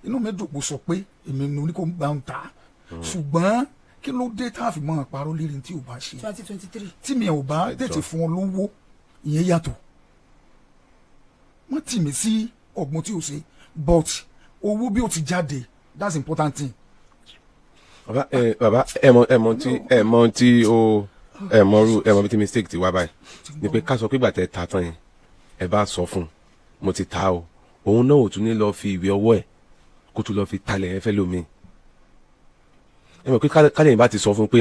inú mi dùn kó sọ pé èmi ní kò bá ń ta ṣùgbọ́n kí ló dé tá a fi máa parọ́ lérí tí ò bá ṣe 2023. tí mi ò bá tètè fún ọ lówó ìyẹn yàtọ̀ wọ́n tì mí sí ọ̀gbun tí ò ṣe but owó bí ó ti jáde that's important thing. bàbá ẹ mọ bí tí mistake ti wá báyìí ni pé ká sọ pé gbàtẹ́ ta tán yẹn ẹ bá sọ fún un mo ti ta o òun náà ò tún ní lọ fi ìwé ọwọ́ ẹ̀ kó tún lọ fi talẹ̀ yẹn fẹ́ lómi ẹ mọ̀ pé kálẹ̀ yìí bá ti sọ fún un pé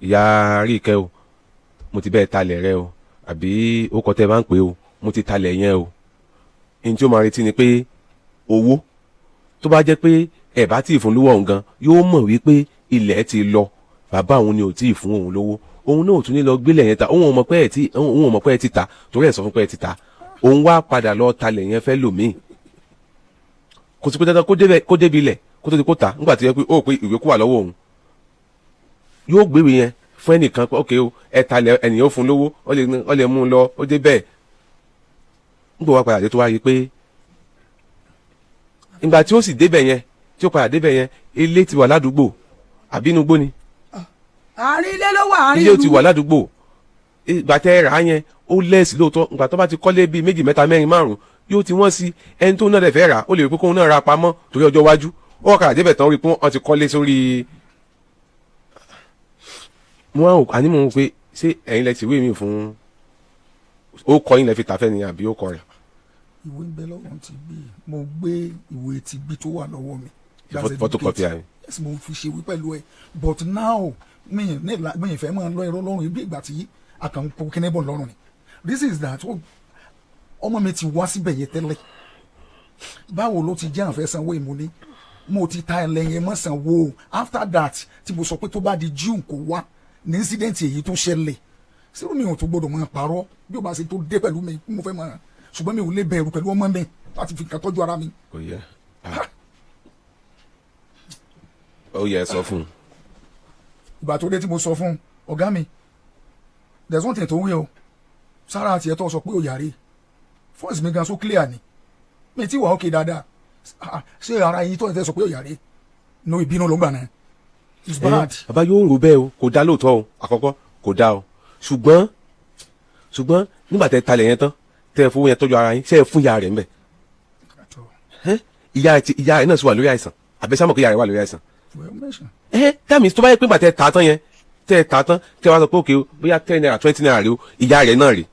ìyá Àríkẹ́ o mo ti bẹ́ẹ̀ talẹ̀ rẹ o àbí ó kọ́ tẹ́ bá ń pè o mo ti talẹ̀ yẹn o ní tí ó máa retí ni pé owó tó bá jẹ́ pé ẹ̀ bá tí ì fún lówó ọ̀hún gan yóò mọ̀ wípé ilẹ̀ ti lọ bàbá òun ni ò tí ì fún òun lówó òun náà ò tún ní lọ gbélé yẹn ta òun ò mọ̀ pé ẹ ti ta torí ẹ̀ sọ fún pé ẹ ti ta òun wá padà lọ talẹ̀ yẹn fẹ́ lòmíì kò sí pé dandan kó débi ilẹ̀ kó tó di kó ta nígbà tí yẹ pé ó pé ìwé kó wà lọ́wọ́ òun yóò gbéwèé yẹn fún ẹnìkan pé ókè o ẹ talẹ̀ ẹnìyàn ó fún lówó ó lè mú un lọ ó dé bẹ́ẹ̀ nígbà wá padà dé tó wá rí pé ìgbà tí ó sì débẹ̀ yẹn tí ó padà débẹ̀ yẹn ilé ti wà ládùúgbò àbí inú igbó ni. àárín ilé ló wà àárín ilé ìlú. ó ti wà ládùúgbò ìgbà tẹ́ rà á yẹn ó lẹ́ẹ̀sì lóòótọ́ ìgbà tó bá ti kọ́lé bíi 2 3 4 5 yóò ti wọ́n sí ẹni tó náà dẹ̀ fẹ́ rà ó lè rí pé kóun náà ra pamọ́ torí ọjọ́ iwájú ó wà kàrà débẹ̀ tán rí pé wọ́n ti kọ́lé sórí. mo wá àní mo ń pé ṣé ẹ̀yin lẹ ti wé mi fún ó kọ yín lẹ fi tàfẹ́ ni àbí ó kọ rẹ̀. ìwé ń bẹ lọ́wọ́ ti bí mo gbé ìwé ti bí tó wà lọ́wọ́ mi. photocopy àyè. yes mo fi ṣe wí pẹ̀lú ẹ but now mi ì fẹ́ máa lọ ẹ̀rọ lọ́rùn ibi ìgbà tí a kàn ń kó kíní bọ̀ lọ́rùn ni this is that ọmọ mi ti wá síbẹ̀ yẹn tẹ́lẹ̀ báwo ló ti jẹ́ àǹfẹ́ sanwó ìmúni mo ti ta ẹlẹ́yìn mọ́ sanwó after that tí mo sọ pé tó bá di June kò wá ní incident èyí tó ṣẹlẹ̀ sírù mi ò tó gbọdọ̀ máa parọ́ bí o bá ṣe tó dé pẹ̀lú mi mo fẹ́ máa ṣùgbọ́n mi ò lè bẹ̀rù pẹ̀lú ọmọ mi láti fi kàn tọ́jú ara mi. ó yẹ sọ fún un. ìgbà tó dé tí mo sọ fún ọ̀gá mi there's one thing tó wí o sára àti ẹ̀tọ́ sọ pé ó yàrá fọ́ọ̀sì mi gan so clear ni mi ti wà ókè dáadáa ṣé ara yín tó ẹ̀ tẹ́ sọ pé ó yàrá no ìbínú ló ń gbà náà it's bad. bàbá yóò rò bẹ́ẹ̀ o kò dá lóòótọ́ o àkọ́kọ́ kò dá o ṣùgbọ́n nígbà tẹ́ talẹ̀ yẹn tán tẹ́ fowó yẹn tọ́jú ara yín ṣe é fún ìyá rẹ̀ ńbẹ̀ ìyá rẹ̀ náà sì wà lórí àìsàn àbẹ́sámọ̀ kí ìyá rẹ̀ wà lórí àìsàn. tẹ́mi tó bá yẹ pé gbà tẹ́ ta tán yẹn tẹ́ ta tán tẹ́ wá sọ pé òkè bóyá 10 naira 20 naira rè o ìyá rẹ̀ náà rè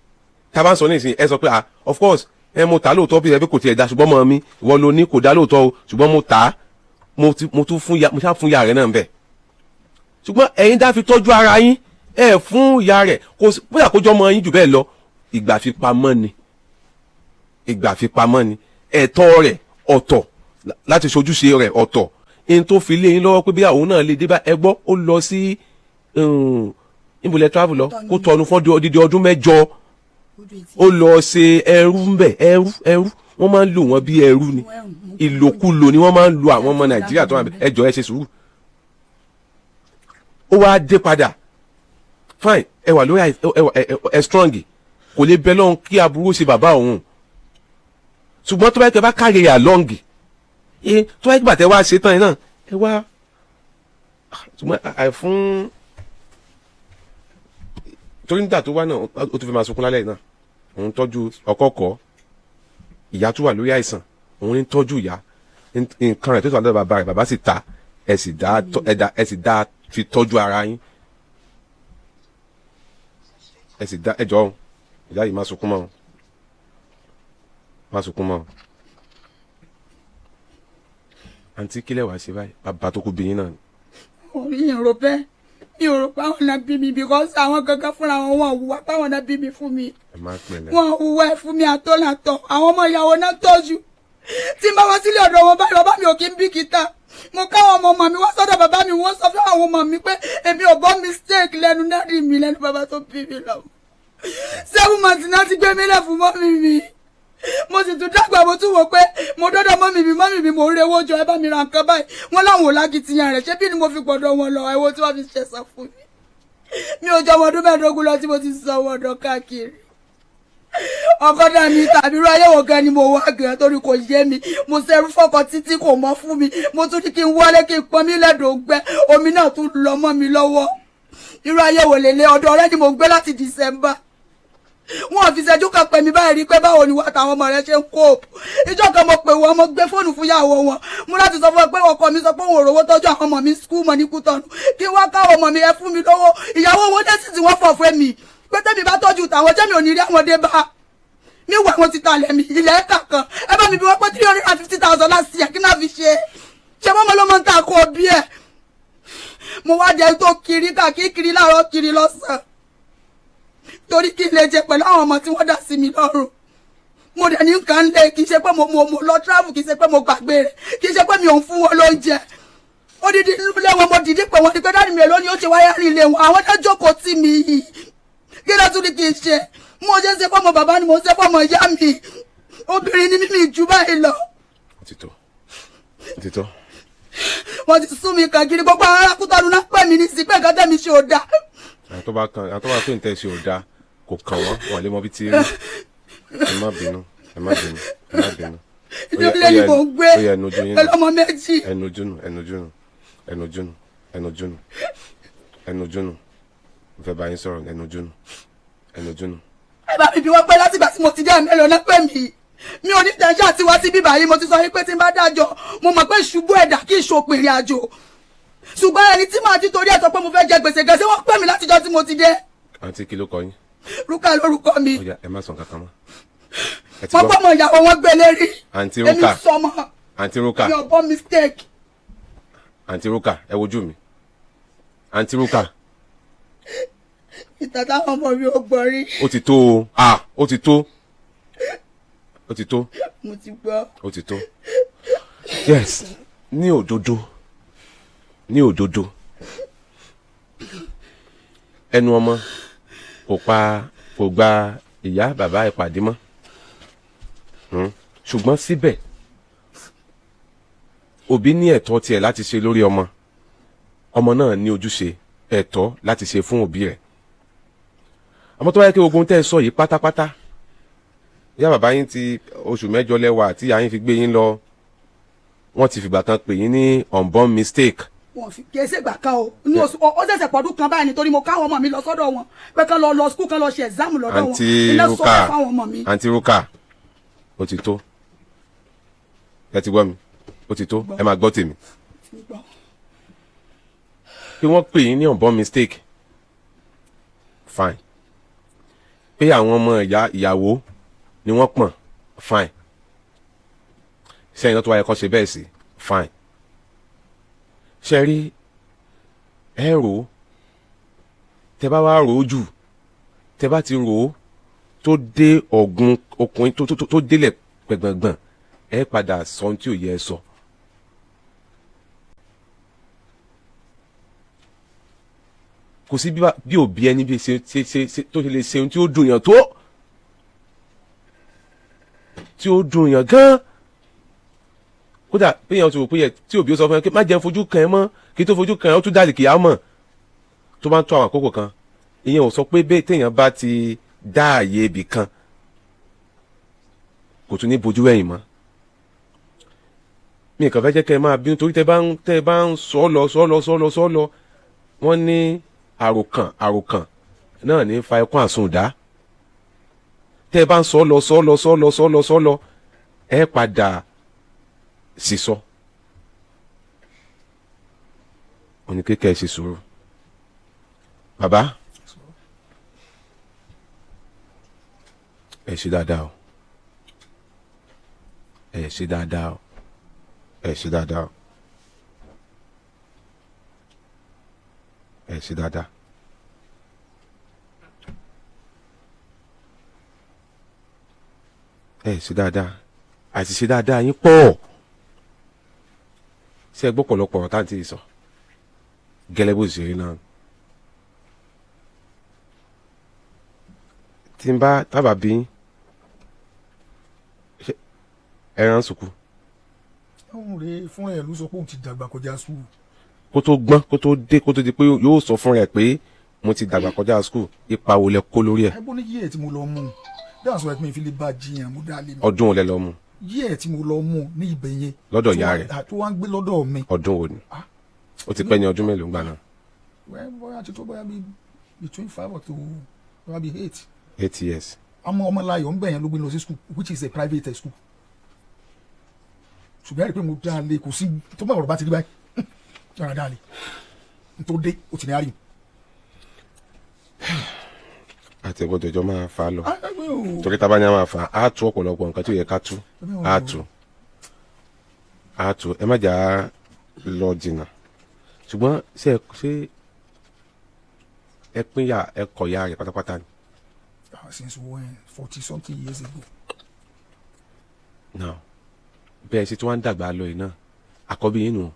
tá a bá ń sọ ní ìsìn ẹ sọ pé of course mo ta lóòótọ́ bí ẹ bí kò tiẹ̀ da ṣùgbọ́n mọ́ mi ìwọ ló ní kò dá lóòótọ́ o ṣùgbọ́n mo ta mo tún fún ìyá rẹ̀ náà ńbẹ̀ ṣùgbọ́n ẹ̀yin dá fi tọ́jú ara yín fún ìyá rẹ̀ bóyá kó jọ mọ yín jù bẹ́ẹ̀ lọ ìgbà fipamọ́ ni ẹ̀tọ́ rẹ̀ ọ̀tọ̀ láti ṣojúṣe rẹ̀ ọ̀tọ̀ in tó fi lé yín lọ́wọ́ pé bí àwọn náà lè dé bá ẹ gbọ́ ó lọ sí ìbùlẹ̀ travel lọ kó tọnu fún odidi ọdún 8 ó lọ ṣe ẹrú ńbẹ ẹrú wọ́n máa ń lò wọ́n bí ẹrú ni ìlòkulò ni wọ́n máa ń lo àwọn ọmọ Nàìjíríà tó wà bẹ ẹjọ́ ẹ ṣe sùúrù ó wá dé padà fine ẹ wà lórí ẹ strong kò lè bẹ lọ́hùn kí aburú ṣe bàbá òun ṣùgbọ́n tó bá yẹ kẹ́ bá kárí ẹ̀ àlọ́ǹgì tó bá yẹ kí bàtẹ́ wá ṣe tán yẹn náà ẹ wá ṣùgbọ́n àìfún torí nígbà tó wá náà ó tún fi máa sunkún lálẹ́ náà òun tọ́jú ọkọ̀ọ̀kọ̀ ìyá tó wà lórí àìsàn òun ń tọ́jú ìyá nǹkan rẹ̀ tó tọ́ bàbá rẹ̀ bàbá sì ta ẹ sì dá fi tọ́jú ara yín ẹ sì dá ẹjọ́ o ìyá yìí má sunkún mọ́ o má sunkún mọ́ o àǹtí kílẹ̀ wá ṣe báyìí bàbá tó kú bí yín náà ni. orí ìrò bẹ́ẹ̀ mi ò rò pé àwọn náà bí mi because àwọn gangan fúnra wọn hùwà páwọn náà bí mi fún mi wọn hùwà ẹ̀ fún mi àtọ́làtọ̀ àwọn ọmọ ìyàwó náà tọ́jú tí n bá wá sílé ọ̀dọ̀ wọn báyìí bàbá mi ò kí ń bìkítà mo káwọn ọmọ mi wá sọ́dọ̀ bàbá mi wọ́n sọ fún àwọn ọmọ mi pé èmi ò gbọ́ mistake lẹ́nu dáàdì mi lẹ́nu bàbá tó bí mi lọ 7 months náà ti gbé mi lẹ̀ fún mọ́mì mi mo sì tún dàgbà mo tún wò pé mo dọ́dọ̀ mọ́mì mi mo ń rewó jọ ẹ bá mi ra nǹkan báyìí wọ́n láwọn ò lágìtìyàn rẹ̀ ṣé bí ni mo fi gbọ́dọ̀ wọn lọ ẹ̀wọ̀ tí wọ́n fi ṣẹ̀sán fún mi ò jọ ọmọ ọdún mẹ́ẹ̀ẹ́dógún lọ tí mo ti sọ ọwọ́ ọ̀dọ̀ káàkiri ọkọ̀dà mi tàbí irú ayéwo gan ni mo wá gan torí kò yé mi mo ṣerú fọkàn títí kò mọ́ fún mi mo tún ní kí n wọlé kí n pọn mí lẹ́dọ̀ gbẹ omi náà tún lọ mọ́ mi lọ́wọ́ irú ayéwo lélẹ̀ ọ̀dọ̀ ọ̀rẹ́ ni mo ń gbé láti December wọn ò fi ṣẹ́jú kan pè mí báyìí rí pé báwo ni wà táwọn ọmọ rẹ ṣe ń kóòpù ìjọ kan mo pè wọ́n mo gbé fóònù fún ìyàwó wọn mo láti sọ fún ẹ pé ọkọ mi sọ pé òun ò rówó tọ́jú àwọn ọmọ mi skul mọ ní Kútọ̀nù kí wọ́n káwọn ọmọ mi ẹ fún mi lówó ìyàwó wọn dé sì tí wọ́n fọ̀ fún mi pé tẹ́mi bá tọ́jú tàwọn jẹ́mi ò ní rí àwọn dé bá mi wà wọn ti talẹ̀ mi ilẹ̀ ẹ̀ka kan ẹ bá mi bí wọ́n pé 350,000 láti yẹ kí náà fi ṣe mọ́mọ́ ló máa ń ta àkọ́ bí ẹ̀ mo wá jẹ́ tó kiri káàkiri láàárọ̀ kiri lọ́sàn-án torí kí n lè jẹ pẹ̀lú àwọn ọmọ tí wọ́n dá sí mi lọ́rùn mo dẹ̀ ní nǹkan lé kì í ṣe pé mo lọ travel kì í ṣe pé mo gbàgbé rẹ̀ kì í ṣe pé mi ò ń fún wọn lóúnjẹ odidi ilé wọn mo dìde pé wọn ni pé dáàdì mi èlò ni ó ṣe wáyé rìn ilé wọn àwọn náà jókòó tì mí yìí kí ló tún ní kí n ṣe mo ṣe fọmọ bàbá ni mo ṣe fọmọ ìyá mi obìnrin ni mímí jù báyìí lọ. òtítọ́. wọ́n ti sún mi kàkiri gbogbo àwọn ará Kútọ̀nù náà pè mí ní sí pé nǹkan tẹ̀mí ṣe ò dáa. àwọn tó bá pè ní tẹ̀sí ò dáa kò kàn wọ́n lè mọ bí tí rí ẹ má bínú. ìjọba ilé ni mò ń gbé pẹ̀lú ọmọ méjì. ẹnujúnu mo fẹ́ bá yín sọ̀rọ̀ ẹnujúnu. ẹ bá mi bí wọ́n pẹ́ látìgbà tí mo ti dé ẹ̀mẹ́lò náà pè mí mi ò ní tẹ̀sí àti wá sí bíbá yìí mo ti sọ wípé tí n bá dájọ́ mo mọ̀ pé ìṣubú ẹ̀dá kì í ṣòpin ìrìn àjò ṣùgbọ́n ẹni tí màá ti torí ẹ̀ sọ pé mo fẹ́ jẹ gbèsè gẹ̀ẹ́sì wọ́n pè mí látijọ́ tí mo ti dé. àǹtí kí ló kọ yín. Rúkà lórúkọ mi. ọjà ẹ má sọ kankan mọ́. wọ́n gbọ́ ọmọ ìyàwó wọn gbé lérí. àǹtí Rúkà èmi sọmọ. àǹtí Rúkà mi ò bọ́ mistake. àǹtí Rúkà ẹ wojú mi. àǹtí Rúkà. ìtàn táwọn ọmọ mi ò gbọ́ rí. ó ti tó o ó ti tó. mo ti gbọ́. ó ti tó. yes ní òdodo ẹnu ọmọ kò gba ìyá bàbá ìpàdé mọ́ ṣùgbọ́n síbẹ̀ òbí ní ẹ̀tọ́ tiẹ̀ láti ṣe lórí ọmọ náà ní ojúṣe ẹ̀tọ́ láti ṣe fún òbí rẹ̀ àmọ́ tó wáyé kí ogun tẹ́ ẹ sọ yìí pátápátá ìyá bàbá yín ti oṣù mẹ́jọ lẹ́wà tí ìyá yín fi gbé yín lọ wọ́n ti fìgbà kan pè yín ní unborn mistake. wọn fi kí ẹsẹ̀ gbà kan o inú oṣù ó ṣẹ̀ṣẹ̀ pọ̀dún kan báyìí nítorí mo káwọn ọmọ mi lọ sọ́dọ̀ wọn pé kán lọ skul kán lọ ṣe exam lọ́dọ̀ wọn iná sọ́dọ̀ fáwọn ọmọ mi. àǹtí Rúkà ó ti tó ẹ ti gbọ́ mi ó ti tó ẹ máa gbọ́ tèmi pé wọ́n pè yín ní unborn mistake fine pé àwọn ọmọ ìyàwó ni wọ́n pọ̀n fine sẹ́yìn náà tó wáyé kọ́ ṣe bẹ́ẹ̀ sí fine ṣe rí ẹ rò ó tẹ bá wá rò ó jù tẹ bá ti rò ó tó dé ọ̀gùn okùnrin tó délẹ̀ gbẹ̀gbẹ̀gbọ̀n ẹ padà sọ ohun tí ò yẹ ẹ sọ. kò sí bí òbí ẹni bí tó ṣe lè ṣe ohun tí ó dùn yàn tó tí ó dùn yàn gan kódà péyàn tó wò péyàn tí òbí ó sọ fún ẹ pé má jẹun fojú kan ẹ mọ́ kí tó fojú kan ẹ ó tún dàlí kìyà mọ̀ tó bá ń tó àwọn àkókò kan ìyẹn ò sọ pé bẹ́ẹ̀ téèyàn bá ti dá àyè ibì kan kò tún ní bojú ẹ̀yìn mọ́ mi kàn fẹ́ jẹ́ kẹ́ ẹ máa bínú torí tẹ́ bá ń sọ lọ wọ́n ní àròkàn náà ní fa ẹkún àsundá tẹ́ ẹ bá ń sọ lọ ẹ padà sísọ òní kékeré ṣe sùúrù bàbá ẹ ṣe dáadáa o ẹ ṣe dáadáa o ẹ ṣe dáadáa o ẹ ṣe dáadáa. ẹ ṣe dáadáa àti ṣe dáadáa yín pọ̀ ṣé ẹ gbọ́ pọ̀lọpọ̀ ọ̀rọ̀ tá à ń tì sọ gẹ́lẹ́ bó ṣe rí náà tí n bá tábà bí ẹran sùkú. ọ̀hún rèé fún ẹ̀ ló sọ pé òun ti dàgbà kọjá sùúrù. kó tó gbọ́n kó tó dé kó tó di pé yóò sọ fún rẹ̀ pé mo ti dàgbà kọjá sùkú ipa wo lẹ kó lórí ẹ̀. ẹ bó ní yíyẹ tí mo lọ mú un dáhùn sọ ẹ pé mi fi lè bá jiyàn mo dá lé mi. ọdún wo lẹ lọ mú. yíyẹ tí mo lọ mú un ní ibẹ̀ yẹn. lọ́dọ̀ ìyá rẹ̀ tó wá ń gbé lọ́dọ̀ mi. ọdún wo ni ó ti pẹ́ ní ọdún mélòó gbà náà. bóyá ti tó bóyá bíi between 5 to bóyá bíi 8. 8 years. ọmọ láyọ̀ ń bẹ̀ yẹn ló gbé lọ sí school which is a private school. ṣùgbọ́n ẹ̀rí pé mo dá lé kò sí tó bá ọ̀rọ̀ bá ti rí báyìí yàrá dá lé tó dé ó ti ní àárín. àti ẹgbọ́dọ̀ ìjọ máa fa lọ torí tá a bá ní a máa fa á tú ọ̀pọ̀lọpọ̀ nǹkan tó yẹ ká tú á tú ẹ má jà á lọ jìnnà ṣùgbọ́n ṣé ẹ pín yà ẹ kọ̀ ya rẹ̀ pátápátá ni. Since when 40 something years ago. now bẹ́ẹ̀ sì tí wọ́n ń dàgbà lọ yìí náà àkọ́bí yín nù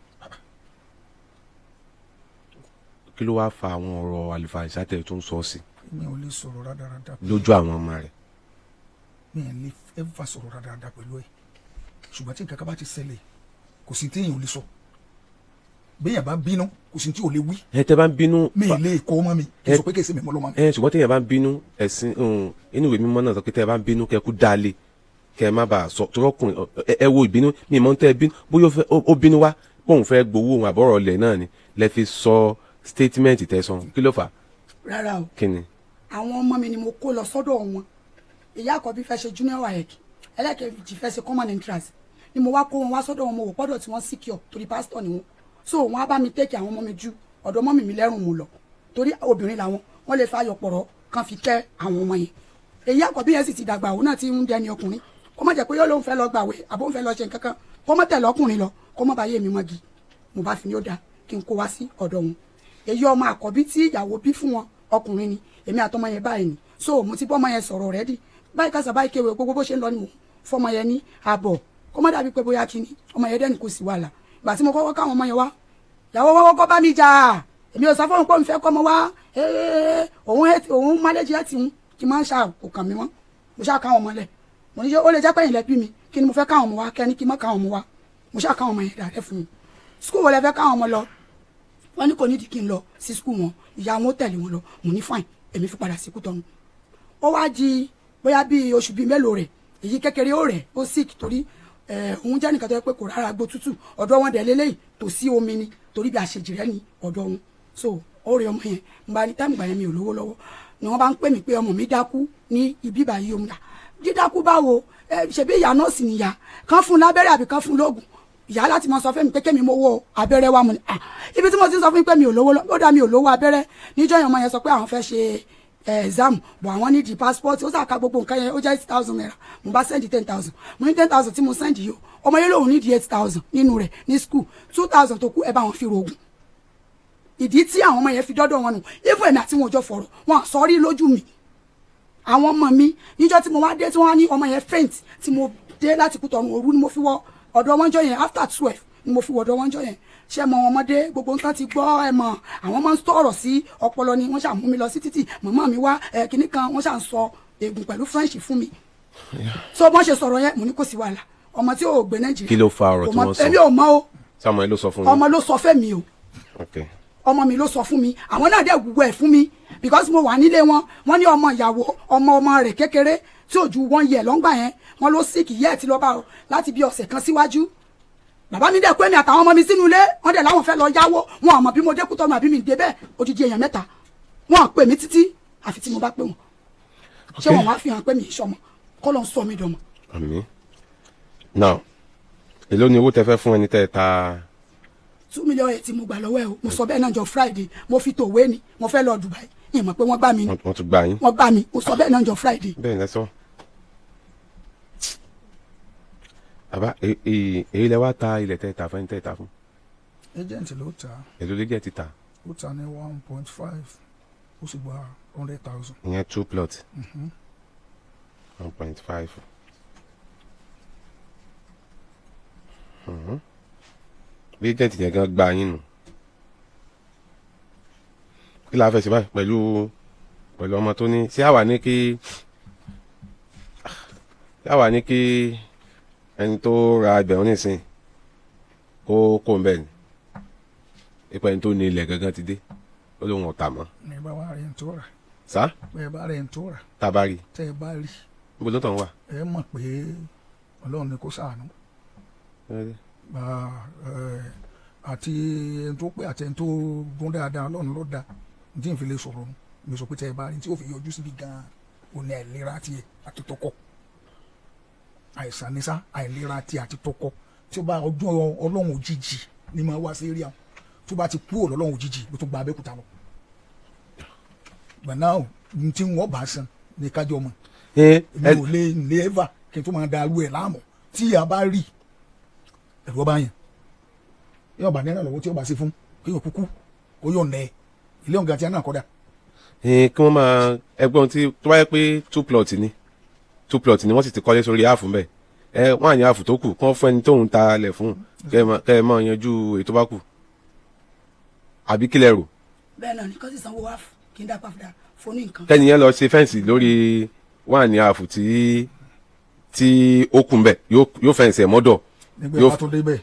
kí ló wáá fa àwọn ọ̀rọ̀ àlùfáàṣà tẹ̀ tó ń sọ sí. mi ò lè sọ̀rọ̀ rádaràda. lójú àwọn ọmọ rẹ̀. mi ò lè ever sọ̀rọ̀ rádaràda pẹ̀lú ẹ̀ ṣùgbọ́n tí nǹkan kan bá ti ṣẹlẹ̀ kò sí téèyàn ò lè sọ béèyàn bá ń bínú kò sí tí ò lè wí. ẹ tẹ bá ń bínú. mi ì lè kọ́ ọmọ mi kí n sọ pé kí n ṣe mi mọ́ lọ́mọ mi. ṣùgbọ́n téèyàn bá ń bínú ẹ̀sìn inú ìwé mímọ́ náà sọ pé tẹ́ ẹ bá ń bínú kẹ́ kú dáálé kẹ́ ẹ má bàa sọ tó rọ́kùnrin ẹ wo ìbínú mi ìmọ̀ tẹ́ ẹ bínú bóyá ó bínú wá bóun fẹ́ gbowó òun àbọ̀rọ̀ ọ̀lẹ̀ náà ni lẹ fi sọ statement tẹ̀sán kí ló fà. rárá o kí ni. àwọn ọmọ mi ni mo kó lọ sọ́dọ̀ wọn ìyá àkọ́bí fẹ́ ṣe junior waec ẹlẹ́kẹ̀ẹ́jì fẹ́ ṣe common entrance ni mo wá kó wọn wá sọ́dọ̀ wọn mo wò pọ́dọ̀ tí wọ́n secure torí pásítọ̀ ni wọn so wọn á bá mi tẹ́kì àwọn ọmọ mi ju ọ̀dọ̀ ọmọ mi lẹ́rùn mu lọ torí obìnrin làwọn wọ́n lè fa ayọ̀pọ̀rọ̀ kan fi tẹ́ àwọn ọmọ yẹn èyí àkọ́bí yẹn sì ti dàgbà òun náà ti ń dẹni ọkùnrin kó má jẹ́ pé yóò lóun fẹ́ lọ gbàwé àbó ń fẹ́ lọ ṣe nǹkan kan kó má tẹ̀lé ọkùnrin lọ kó má bá yé mi mọ́gi mo bá fi ní ó dáa kí n kó wá sí ọ̀dọ̀ wọn èyí ọmọ àkọ́bí tí ìyàwó bí fún wọn ọkùnrin ni èmi àtọmọ yẹn báyìí ni so mo ti bọ́ ọmọ yẹn sọ̀rọ̀ rẹ́ dì báyìí kásá báyìí kéwèé gbogbo bó ṣe ń lọ ni mo fọmọ yẹn ní àbọ̀ kó má dàbí pé bóyá kíní ọmọ yẹn dẹ́nu kò sí wàhálà ìgbà tí mo kọ́kọ́ káwọn ọmọ yẹn wá ìyàwó wọ́wọ́ kọ́ bá mi jà èmi ò sọ fún òun pé òun fẹ́ kọ́ ọmọ wá òun máléjì ẹ̀ tì ń kí n máa ń ṣà òkàn mi mọ́ mo ṣáà káwọn ọmọ lẹ̀ mo ní ṣe ó lè jẹ́ pé ìlẹ̀ bí mi kí ni mo fẹ́ káwọn ọmọ wá kẹ́ni kí n má káwọn ọmọ wá mo ṣáà káwọn ọmọ yẹn dàrẹ́ fún mi skul wo lẹ fẹ́ káwọn ọmọ lọ wọ́n ní kò nídìí kí n lọ sí skul wọn ìyá wọn ó tẹ̀lé wọn lọ mo ní fine èmi fi padà sí Kútọ́nù ó wá di bóyá bíi oṣù bíi mélòó rẹ̀ èyí kékeré ó rẹ̀ ó sick torí òun jẹ́ nìkan tó yẹ pé kò rárá gbó tútù ọ̀dọ̀ wọn dẹ̀ lélẹ́yìí tó sí omi ni torí bí àṣejì rẹ̀ ní ọ̀dọ̀ wọn so ó rí ọmọ yẹn n bá ní táìmù gbà yẹn mi ò lówó lọ́wọ́ ni wọ́n bá ń pè mí pé ọmọ mi dákú ní ibi báyìí omi dídákú báwo ṣebí ìyá nọ́ọ̀sì nìyá kán fún lábẹ́rẹ́ àbí kán fún lóògùn ìyá láti máa sọ fún mi pé kémi mo wo abẹ́rẹ́ wa mu ni ibi tí mo ti ń sọ fún mi pé mi ò lówó ó dá mi ò lówó abẹ́rẹ́ níjọ́ yẹn ọmọ yẹn sọ pé àwọn fẹ́ ṣe exam bọ̀ àwọn ní di passport ó sàka gbogbo nǹkan yẹn ó jẹ́ 8,000 naira mo bá send 10,000 mo ní 10,000 tí mo send yìí o ọmọ yẹn lòun ní di 8,000 nínú rẹ̀ ní school 2,000 tó kù ẹ bá wọn fi rògùn ìdí tí àwọn ọmọ yẹn fi dọ́dọ̀ wọn nù ifo èmi àti wọn ò jọ fọ̀rọ̀ wọn sọ rí lójú mi àwọn ọmọ mi níjọ́ tí mo wá dé tí wọ́n ní ọmọ yẹn faint tí mo dé láti Kútọ́nù òru ni mo fi wọ ọ̀dọ̀ wọn jọ yẹn after 12 ni mo fi wọ ọ̀dọ̀ wọn jọ yẹn ṣé mọ ọmọdé gbogbo nǹkan ti gbọ́ ẹ mọ̀ àwọn máa ń sọ̀rọ̀ sí ọpọlọ ni wọ́n ṣà mú mi lọ sí títì màmá mi wá kinní kan wọ́n ṣà ń sọ ègùn pẹ̀lú French fún mi so bọ́n ṣe sọ̀rọ̀ yẹn mo ní kò sí wàhálà ọmọ tí ò gbé Nàìjíríà kí ló fa ọ̀rọ̀ tí wọ́n sọ èmi ò mọ̀ o Samuel ló sọ fún mi ọmọ ló sọ fẹ́ mi o ọmọ mi ló sọ fún mi àwọn náà dẹ̀ gbogbo ẹ̀ fún mi because mo wà nílé wọn wọ́n ní ọmọ ìyàwó ọmọ rẹ̀ kékeré tí ò ju 1 year lọ́ngbà yẹn wọ́n ló sick yẹ́ ẹ̀ tí lọ́ bá láti bí ọ̀sẹ̀ kan síwájú bàbá mi dẹ̀ pé mi àtàwọn ọmọ mi sínú ilé wọ́n dẹ̀ láwọn fẹ́ lọ yáwó wọn àmọ́ bí mo dé Kútọ́nù àbí mi dé bẹ́ẹ̀ odidi èèyàn 3 wọn pè mí títí àfi tí mo bá pè wọn ṣé wọn wá fi hàn pé mi ìṣọmọ kọ́ ló ń sọ mi dọmọ. àmín now èló ni owó tẹ fẹ́ fún ẹni tẹ́ ta. 2 million ẹ̀ tí mo gbà lọ́wọ́ ẹ̀ o mo sọ bẹ́ẹ̀ náà jọ Friday mo fi tòwé ni mo fẹ́ lọ Dubai ìmọ̀ pé wọ́n gbà mí ni wọ́n tún gbà yín wọ́n gbà mí mo sọ bẹ́ẹ̀ náà jọ Friday. bẹ́ẹ̀ lẹ́sọ̀ àbá èyí lẹ wá ta ilẹ̀ tẹ́ ta fún ẹni tẹ́ ta fún. agent ló ta. èlò lè jẹ́ ti ta. ó ta ní 1.5 ó sì gba 100,000. ìyẹn 2 plot. 1.5. bí agent yẹn gan gba yín nù. kí la fẹ́ ṣe báyìí pẹ̀lú ọmọ tó ní ṣé àwa ní kí ẹni tó ra ẹgbẹ̀rún nísìn kó ń bẹ̀ ni ipa ẹni tó ní ilẹ̀ gangan ti dé ó lóun ọ̀tà mọ́. ní bá wà rẹ̀ ń tó rà. sá. bẹ́ẹ̀ bá rẹ̀ ń tó rà. tá a bá rí. tẹ́ ẹ bá rí. níbo ló tàn wá. ẹ mọ̀ pé ọlọ́run ni kò ṣàánú. àti ẹni tó pé àti ẹni tó gún dáadáa ọlọ́run ló dá tí n fi lè sọ̀rọ̀ mi sọ pé tẹ́ ẹ bá rí tí ó fi yọjú síbi gan-an ò ní àìlera tiẹ̀ àti tọkọ àìsàn nísà àìlera tiẹ̀ àti tọkọ tí ó bá ọdún ọlọ́run òjijì ni máa wá sí eré àwọn tó bá ti kú ọlọ́run òjijì ló tún gba abẹ́kúta lọ gbọ̀nà ní tí wọ́n bá san ní kájọ mọ̀ èmi ò lè ní ẹ́fà kí n tó máa da arú ẹ̀ láàmú tí a bá rí ẹ̀rọ bá yàn yóò bá nínú lọ́wọ́ tí ó bá ṣe fún kéèyàn kúkú ó yọ̀ nẹ́ ilé ọ̀gá tí a náà kọ́dà. kí wọ́n máa ẹgbọ́n tí tó bá yẹ pé 2 plot ni wọ́n sì ti kọ́lé sórí áàfù mbẹ́ wọ́n á ní áàfù tó kù kí wọ́n fún ẹni tóun ta lẹ̀ fún kẹ́ ẹ máa yanjú èyí tó bá kù àbí kílẹ̀ rò. bẹ́ẹ̀ náà ni kọ́sì sanwó wá kí n dá pàfùdà fún ní nǹkan. kẹ́ni yẹn lọ ṣe fẹ́ǹsì lórí wọ́n á ní áàfù tí ó kù mbẹ́ yóò fẹ́ǹsì ẹ̀ mọ́dọ̀. nígbà yẹn bá tó débẹ̀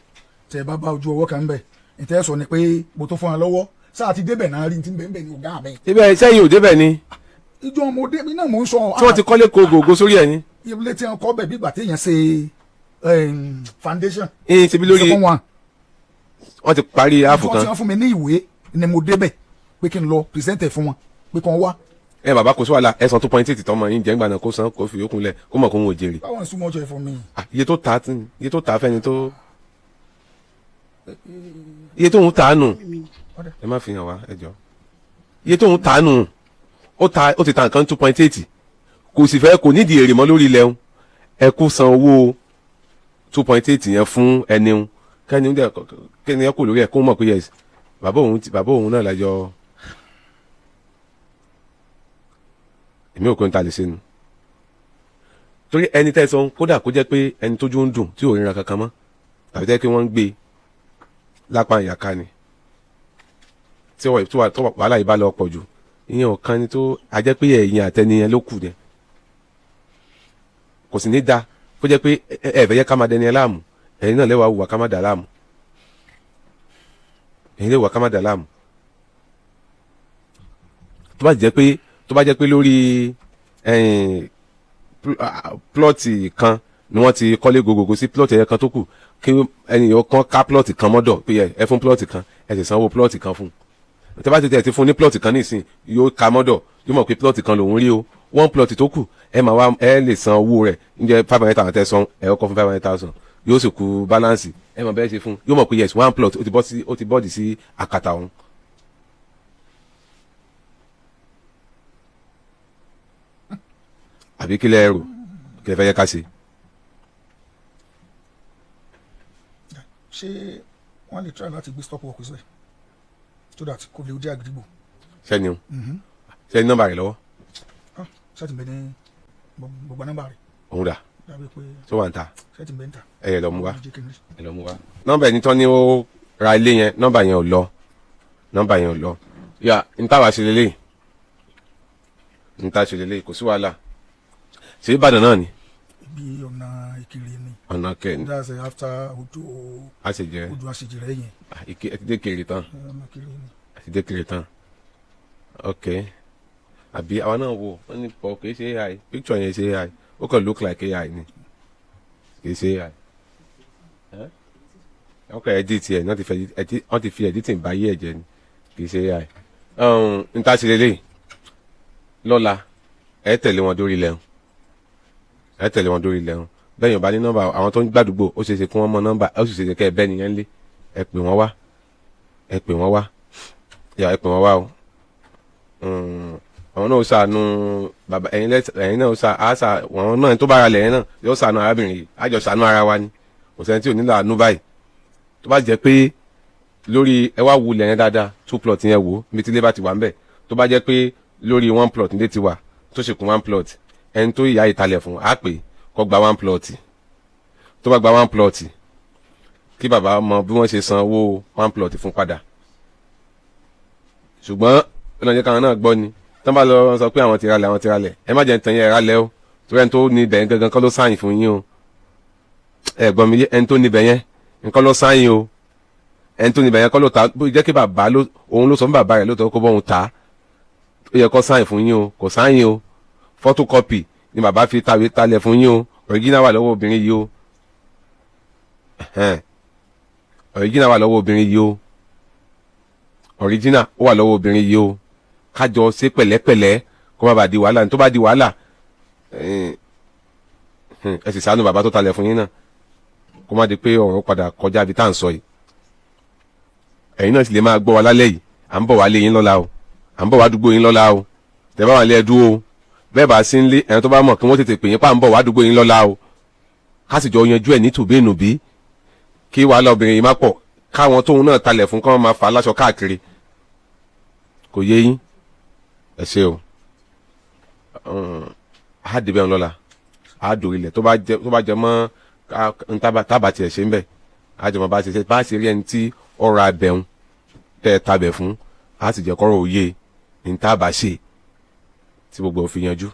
tẹ́ ẹ bá ojú ọwọ́ kan mbẹ̀ ìtẹ́ sọ ni pé mo tó fún wa lọ́wọ́ sáà ti débẹ̀ náà rí ti bẹ́ẹ̀ ní ọ̀gá mi. ibẹ̀ sẹ́yìn ò débẹ̀ ni. ìjọ ọmọdé mi náà mò ń sọ. tí wọ́n ti kọ́lé ko gògó sórí ẹ̀ ni. ilé tí wọ́n kọ́ bẹ̀ bí ìgbà téèyàn ṣe foundation. ṣe bí lórí wọ́n ti parí áàfù kan. ìjọ tí wọ́n fún mi ní ìwé ni mo débẹ̀ pé kí n lọ pìrìsẹ́ńtẹ̀ fún wọn pé kí wọ́n wá. bàbá kò sí wàhálà ẹ̀sán 2.8 tọmọ yín jẹ́ ńgbà náà kó san kó fi yókùn lẹ̀ kó mọ̀ kó ń wò jèrè. báwọn súnmọ́ ọjọ́ ẹ̀ fún mi. iye tó ta fẹ́ni tó iye tó ń ta nù ẹ má fi hàn wá ẹ jọ iye tó ń ta nù ó ti ta nǹkan 2.8 kò sì fẹ́ kò nídìí èrè mọ́ lórí ilẹ̀ ń ẹ kó san owó 2.8 yẹn fún ẹni ń kẹ́ni ẹ kò lórí ẹ̀ kó mọ̀ pé yes bàbá òun náà lájọ èmi ò kó ń ta lè ṣe nu torí ẹni tẹ́ sọ kódà kó jẹ́ pé ẹni tójú ń dùn tí ò ríran kankan mọ́ tàbí tẹ́ kí wọ́n ń gbé lápá ìyàká ni tí wàhálà yìí bá lọ pọ̀ jù ìyẹn ọ̀kan ni tó ajẹ́ pé ẹ̀yìn àtẹniyẹn ló kù dẹ kò sì ní da kó jẹ́ pé ẹ̀fẹ̀ yẹ ká máa dẹni ẹ láàmú ẹ̀yin náà lẹ́wàá wùwà ká má dà láàmú ẹ̀yin lẹ́wàá ká má dà láàmú tó bá jẹ́ pé lórí plọ́ọ̀tì kan ni wọ́n ti kọ́lé gogogo sí plọ́ọ̀tì ẹ̀yẹ kan tó kù kí ẹnìyàn kan ká plọ́ọ̀tì kan mọ́dọ̀ pé ẹ fún plọ́ọ̀tì kan ẹ sì sanwó plọ́ọ̀tì kan fún un tẹ́ bá ti tẹ̀ ti fún ní plọ́ọ̀tì kan nísìn yóò ká mọ́dọ̀ yóò mọ̀ pé plọ́ọ̀tì kan lòún rí o 1 plọ́ọ̀tì tó kù ẹ máa wá ẹ lè san owó rẹ̀ ǹjẹ́ 500,000 tẹ́ san ẹ kọ́ fún 500,000 yóò sì kú balance ẹ mọ̀ bẹ́ẹ̀ ṣe fún yóò mọ̀ pé yes 1 plot ó ti bọ́ọ̀dì sí àkàtà òun. àbí kílẹ̀ ẹrù kílẹ̀ fẹ́ yẹ ká ṣe. ṣé wọ́n lè try láti gbé stop work sílẹ̀ so that kò lè jẹ́ àgídìgbò. sẹ́ni o sẹ́ni nọ́mbà rẹ̀ lọ́wọ́. sẹ́tì bẹ́ẹ̀ ni gbogbo nọ́mbà rẹ̀. òun dà tó wà ń ta. sẹ́tì bẹ́ẹ̀ ń ta. ẹ yẹ lọ mú wa ẹ lọ mú wa. nọ́mbà ẹni tán ni ó ra ilé yẹn nọ́mbà yẹn ò lọ nọ́mbà yẹn ò lọ. yà n táwa ṣe lélẹ̀ n tá ṣe lélẹ̀ kò sí wàhálà ṣé Ìbàdàn náà ni. ibi ọ̀nà Ìkirè ni. ọ̀nà kẹ́ni. that's after odò àṣejìrẹ́ yẹn. ẹ ti dé Ìkirè tán. ẹ ti dé Ìkirè tán. ok àbí àwọn náà wò wọ́n ní pọ̀ kì í ṣe AI picture yẹn ṣe AI ó kàn look like AI ni kì í ṣe AI. wọ́n kàn edit ẹ̀ wọ́n ti fi editing bá yé ẹ̀jẹ̀ ni kì í ṣe AI. n ta ṣe lélẹ̀ lọ́la ẹ tẹ̀lé wọn dórí lẹ́hùn ẹ tẹ̀lé wọn dórí lẹ́hùn bẹ́ẹ̀ yóò bá ní nọ́mbà àwọn tó ń gbàdúgbò ó ṣeé ṣe kí wọ́n mọ nọ́mbà ó sì ṣe ṣe kẹ́ ẹ bẹ́ẹ̀ nìyẹn lé ẹ pè wọ́n wá ẹ pè wọ́n wá o àwọn náà ó ṣàánú bàbá ẹ̀yin náà ó ṣà wọn náà tó bára lẹ̀ yẹn náà yóò ṣàánú arábìnrin yìí àjọ ṣàánú ara wa ni kò sẹ́ni tí ò nílò àánú báyìí tó bá jẹ́ pé lórí ẹ wá wulẹ̀ yẹn dáadáa 2 plot yẹn wò bí tí ilé bá ti wà ń bẹ̀ tó bá jẹ́ pé lórí 1 plot nílé ti wà tó ṣe kún 1 plot ẹni tó ìyá ìtalẹ̀ fún á pè kó gba 1 plot tó bá gba 1 plot kí bàbá mọ bí wọ́n ṣe san owó 1 plot fún padà ṣùgbọ́n ọlọ́njẹ́ káwọn náà gbọ́ ni tán bá lọ sọ pé àwọn ti ralẹ̀ ẹ má jẹ́ ń tan yẹn ralẹ̀ o torí ẹni tó ní ibẹ̀ yẹn gangan kọ́ ló sáyìn fún yín o ẹ̀gbọ́n mi ẹni tó ní ibẹ̀ yẹn nǹkan ló sáyìn o ẹni tó ní ibẹ̀ yẹn kọ́ ló ta bó jẹ́ kí bàbá òun ló sọ fún bàbá rẹ̀ lóòótọ́ kó bọ́ òun ta ó yẹ kó sáyìn fún yín o kò sáyìn o photocopy ni bàbá fi tàwé talẹ̀ fún yín o original wà lọ́wọ́ obìnrin yìí o original wà lọ́wọ́ obìnrin yìí o original ó wà lọ́wọ́ obìnrin yìí o kájọ ṣe pẹ̀lẹ́pẹ̀lẹ́ kó má bàa di wàhálà ní tó bá di wàhálà ẹ sì ṣàánú bàbá tó talẹ̀ fún yín náà kó má di pé ọ̀rọ̀ padà kọjá bí tá à ń sọ yìí ẹ̀yin náà sì lè máa gbọ́ wa lálẹ́ yìí à ń bọ̀ wá lé yín lọ́la o à ń bọ̀ wá dúgbò yín lọ́la o tẹ́ bá wà lé ẹdú o bẹ́ẹ̀ bá sí ń lé ẹ̀yin tó bá mọ̀ kí wọ́n tètè pè yín pa à ń bọ̀ wá dúgbò yín lọ́la o ká sì jọ yanjú ẹ̀ ní tùbínùbí kí wàhálà obìnrin yìí má pọ̀ káwọn tóun náà talẹ̀ fún kán máa fà á láṣọ káàkiri kò yé yín ẹ ṣe o á dìbẹ̀ ń lọ́la á dòrí ilẹ̀ tó bá jẹ mọ́ tábà tiẹ̀ ṣe ń bẹ̀ á jẹ mọ́ bá ṣe rí ẹni tí ọ̀rọ̀ abẹ̀hún tẹ́ ẹ tabẹ̀ fún á sì jẹ́ kọ́rọ̀ òye ní tábà ṣe tí gbogbo òfin yanjú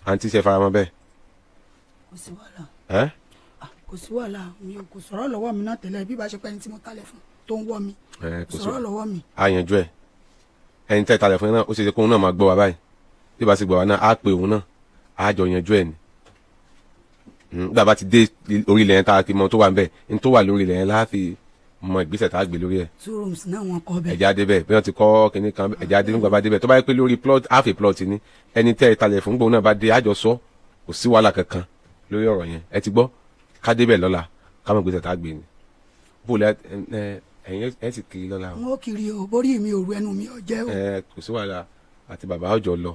àǹtí ṣe faramọ́ bẹ́ẹ̀. kò sí wàhálà kò sí wàhálà mi ò kò sọ̀rọ̀ lọ́wọ́ mi náà tẹ́lẹ̀ bí bá ṣe pẹ́ ni tí mo talẹ̀ fún tó ń wọ́ mi kò sọ̀rọ̀ lọ́wọ́ mi. a yanjú ẹ ẹni tẹ́ talẹ̀ fún yẹn náà ó ṣe ṣe kó òun náà máa gbọ́ wa báyìí bí bá sì gbọ́ wa náà á pe òun náà á jọ yanjú ẹ ni nígbà bá ti dé orí ilẹ̀ yẹn tá a ti mọ tó wà ń bẹ̀ ní tó wà lórí ilẹ̀ yẹn láàfin mọ ìgbésẹ̀ tá a gbé lórí ẹ̀. 2 rooms náà wọn kọ́ bẹ́ẹ̀. ẹ̀já débẹ̀ bí wọ́n ti kọ́ kínní kan ẹ̀já dé nígbà bá débẹ̀ tó bá yẹ pé lórí plot half a plot ni ẹni tẹ́ ìtalẹ̀ fún gbòòrùn náà bá dé àjọ sọ kò sí wàhálà kankan lórí ọ̀rọ̀ yẹn ẹ ti gbọ́ ká débẹ̀ lọ́la ká mọ ìgbésẹ̀ tá a gbé ni. bóòlù ẹ̀yin ẹ sì kiri lọ́la. wọn ò kiri o borí mi ò ru ẹnu mi ò jẹ́ o. kò sí wàhálà àti bàbá ọjọ́ lọ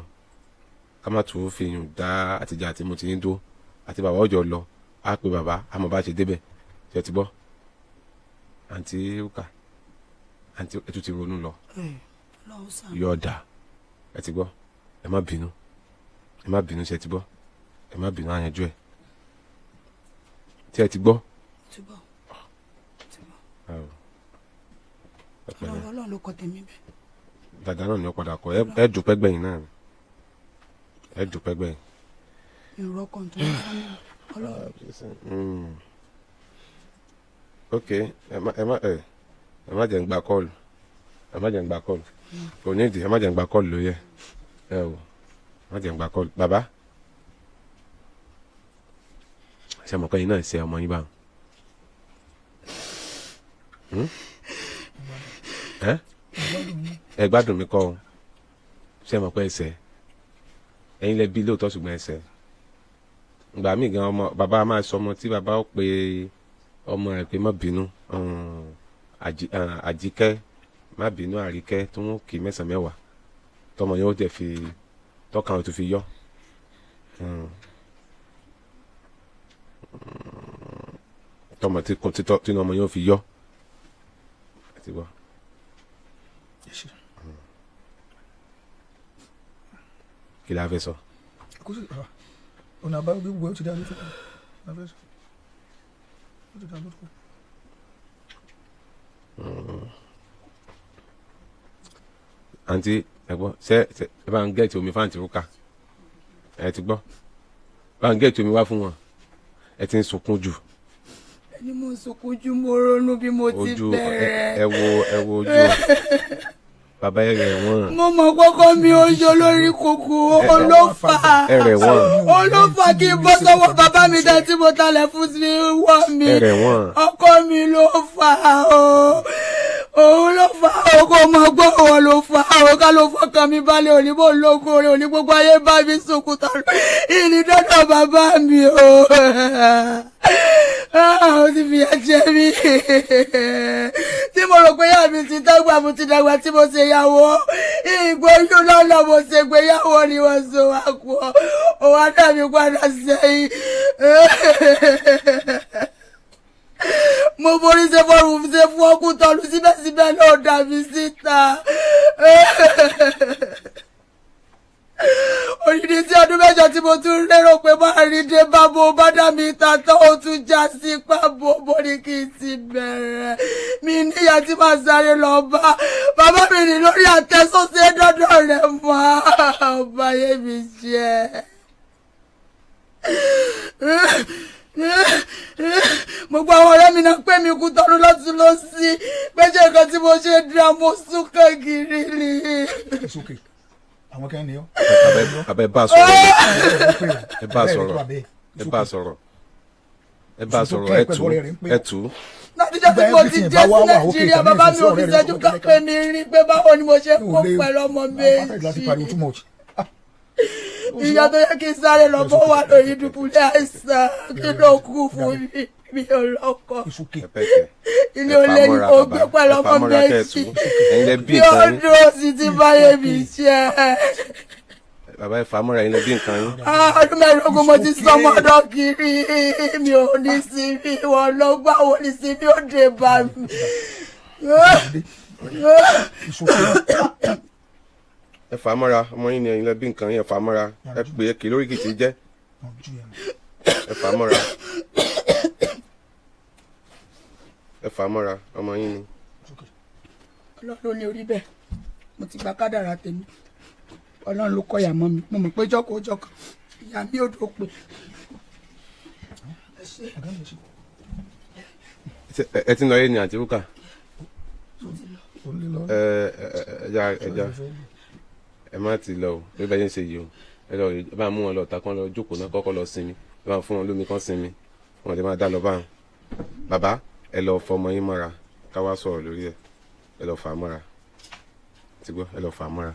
ká má tún fi yùn dá àtijọ́ àti mo ti ń dó àti bàbá ọjọ́ lọ á pe bàbá àmọ́ bá ṣe débẹ̀ ṣe ti gbọ́ àǹtí rúkà àǹtí ẹtù ti ronú lọ yọ̀ọ̀dà ẹ ti gbọ́ ẹ má bínú ṣe ti gbọ́ ẹ má bínú àyànjú ẹ tí ẹ ti gbọ́. Ọlọ́run ló kọ tèmi bẹ́ẹ̀. dàda náà ni ó padà kọ ẹ dùpẹ́ gbẹ̀yìn náà ẹ dùpẹ́ gbẹ̀yìn. ìrọ̀ kan tó ń bá mi Ọlọ́run. ok ẹ má jẹ́ ń gba kọ́ọ̀lù kò ní ìdí ẹ má jẹ́ ń gba kọ́ọ̀lù ló yẹ ẹ o má jẹ́ ń gba kọ́ọ̀lù bàbá ṣe mọ̀ pé yín náà ṣe ọmọ yín báwọn ẹ gbádùn mi kọ́ ọ ṣe mọ̀ pé ẹsẹ̀ ẹ̀yin lẹ bí lóòótọ́ ṣùgbọ́n ẹsẹ̀ ìgbà míì gan ọmọ bàbá máa sọ ọmọ tí bàbá ó pe ọmọ rẹ̀ pé má bínú àjíkẹ́ má bínú àríkẹ́ tó ń kì í 9 mẹ́wàá tọmọ yẹn ó jẹ́ fi tọ́ka wọn tó fi yọ tọmọ tí ọmọ yẹn ó fi yọ àti wọ. kí la fẹ́ sọ. ọ̀nà àbáyọ bí gbogbo ẹ̀ ti dá lójú kan la fẹ́ sọ ó ti dá lójú kan. àǹtí ẹ̀gbọ́n ṣe ẹ bá ń gẹ̀ẹ́tì omi fáǹtì rúkà ẹ ti gbọ́ bá ń gẹ̀ẹ́tì omi wá fún wọn ẹ ti ń sunkún jù. ẹni mo ń sunkún jù mo ronú bí mo ti bẹ̀rẹ̀. ẹ wo ojú bàbá ẹ rẹ̀ wọ́n. mo mọ̀ kọ́kọ́ mi ò yọ lórí kúkú olófà ẹ rẹ̀ wọ́n. olófà kí n bọ́ sọ́wọ́ bàbá mi dá tí mo talẹ̀ fún sí wọ́ mi. ẹ rẹ̀ wọ́n. ọkọ mi ló fà o òun ló fà o kò mọ gbọ́ òun ló fà o ká ló fọkàn mi balẹ̀ òní bó lóko rẹ̀ òní gbogbo ayé bá mi sunkún tán ìní dọ́dọ̀ bàbá mi o ó ti fi ẹ̀jẹ̀ mi tí mo rò pé yá mi ti dàgbà mo ti dàgbà tí mo ṣe yàwó ìgbóyún lọ́nà mo ṣe gbéyàwó ni wọ́n so wá kú ọ wá dà mí padà sẹ́yìn. mo forí ṣe fọ́ọ̀rù ṣe fún ọkùn tọ́lu síbẹ̀síbẹ̀ náà dàbí síta. Òyìnbí tí ọdún mẹ́jọ tí mo tún lérò pé máa rí dé bá mo bá dá mi ta tán ó tún já sí pàbó mo ní kí n ti bẹ̀rẹ̀ mi níyà tí màá sáré lọ bá bàbá mi ní lórí àtẹ́sọ́sẹ́ dọ́dọ̀ rẹ̀ mọ́ ọba yé mi jẹ́. Gbogbo àwọn ọ̀rẹ́ mi náà pè mí kú tọ́nu lọ́tún lọ sí pé ṣé nǹkan tí mo ṣe dra mo súnkàn gírí ni. Àwọn kan ni ọ. Abẹ bá sọ̀rọ̀ ẹ bá sọ̀rọ̀ ẹ bá sọ̀rọ̀ ẹ bá sọ̀rọ̀ ẹ tú. Láti jẹ́ pé mo ti dé sí Nàìjíríà bàbá mi ò fi ṣẹ́jú kan pé mi rí pé báwo ni mo ṣe kó pẹ̀lú ọmọ méjì. Ìyá tó yẹ kí n sáré lọ bó wà lórí dùbúlẹ̀ àìsàn kí ló kú fún mi ò lọ́kọ. Ilé olè ni kò gbé pẹ̀lú ọmọ méjì bí ọdún òsì ti báyé mi ṣe. Bàbá ẹ fàámọ́ra yín lọ bí nǹkan yín. Ọdún mẹ́ẹ̀ẹ́dógún mo ti sọmọ ọdọ kiri mi ò ní sinmi wọn lọ gbà wọn ní sinmi ó dé bá mi. Ẹ fàámọ́ra ọmọ yín ni ẹ̀yin lọ bí nǹkan yín ẹ fàámọ́ra ẹ pè é kì lórí kìtì jẹ́ ẹ fàámọ́ra ẹ fàámọ́ra ọmọ yín ni. Ọlọ́run ní orí bẹ́ẹ̀ mo ti gba kádàrá tèmi Ọlọ́run ló kọ́ ìyá mọ́ mi mo mọ̀ pé jọ́kọ̀ ìyá mi ò dó pé. Ẹ ti ń lọ yé ni àǹtí Rúkà. Ẹja ẹ má ti lọ o bí bẹ́ẹ̀ ṣe yìí o ẹ bá mú wọn lọ ta kán lọ jókòó náà kọ́kọ́ lọ sinmi ẹ bá fún wọn lómi kán sinmi wọn lè máa dá lọ báwọn. Bàbá ẹ lọ fọmọ yín mọ́ra ká wá sọ̀rọ̀ lórí ẹ lọ fà á mọ́ra ti gbọ́ ẹ lọ fà á mọ́ra.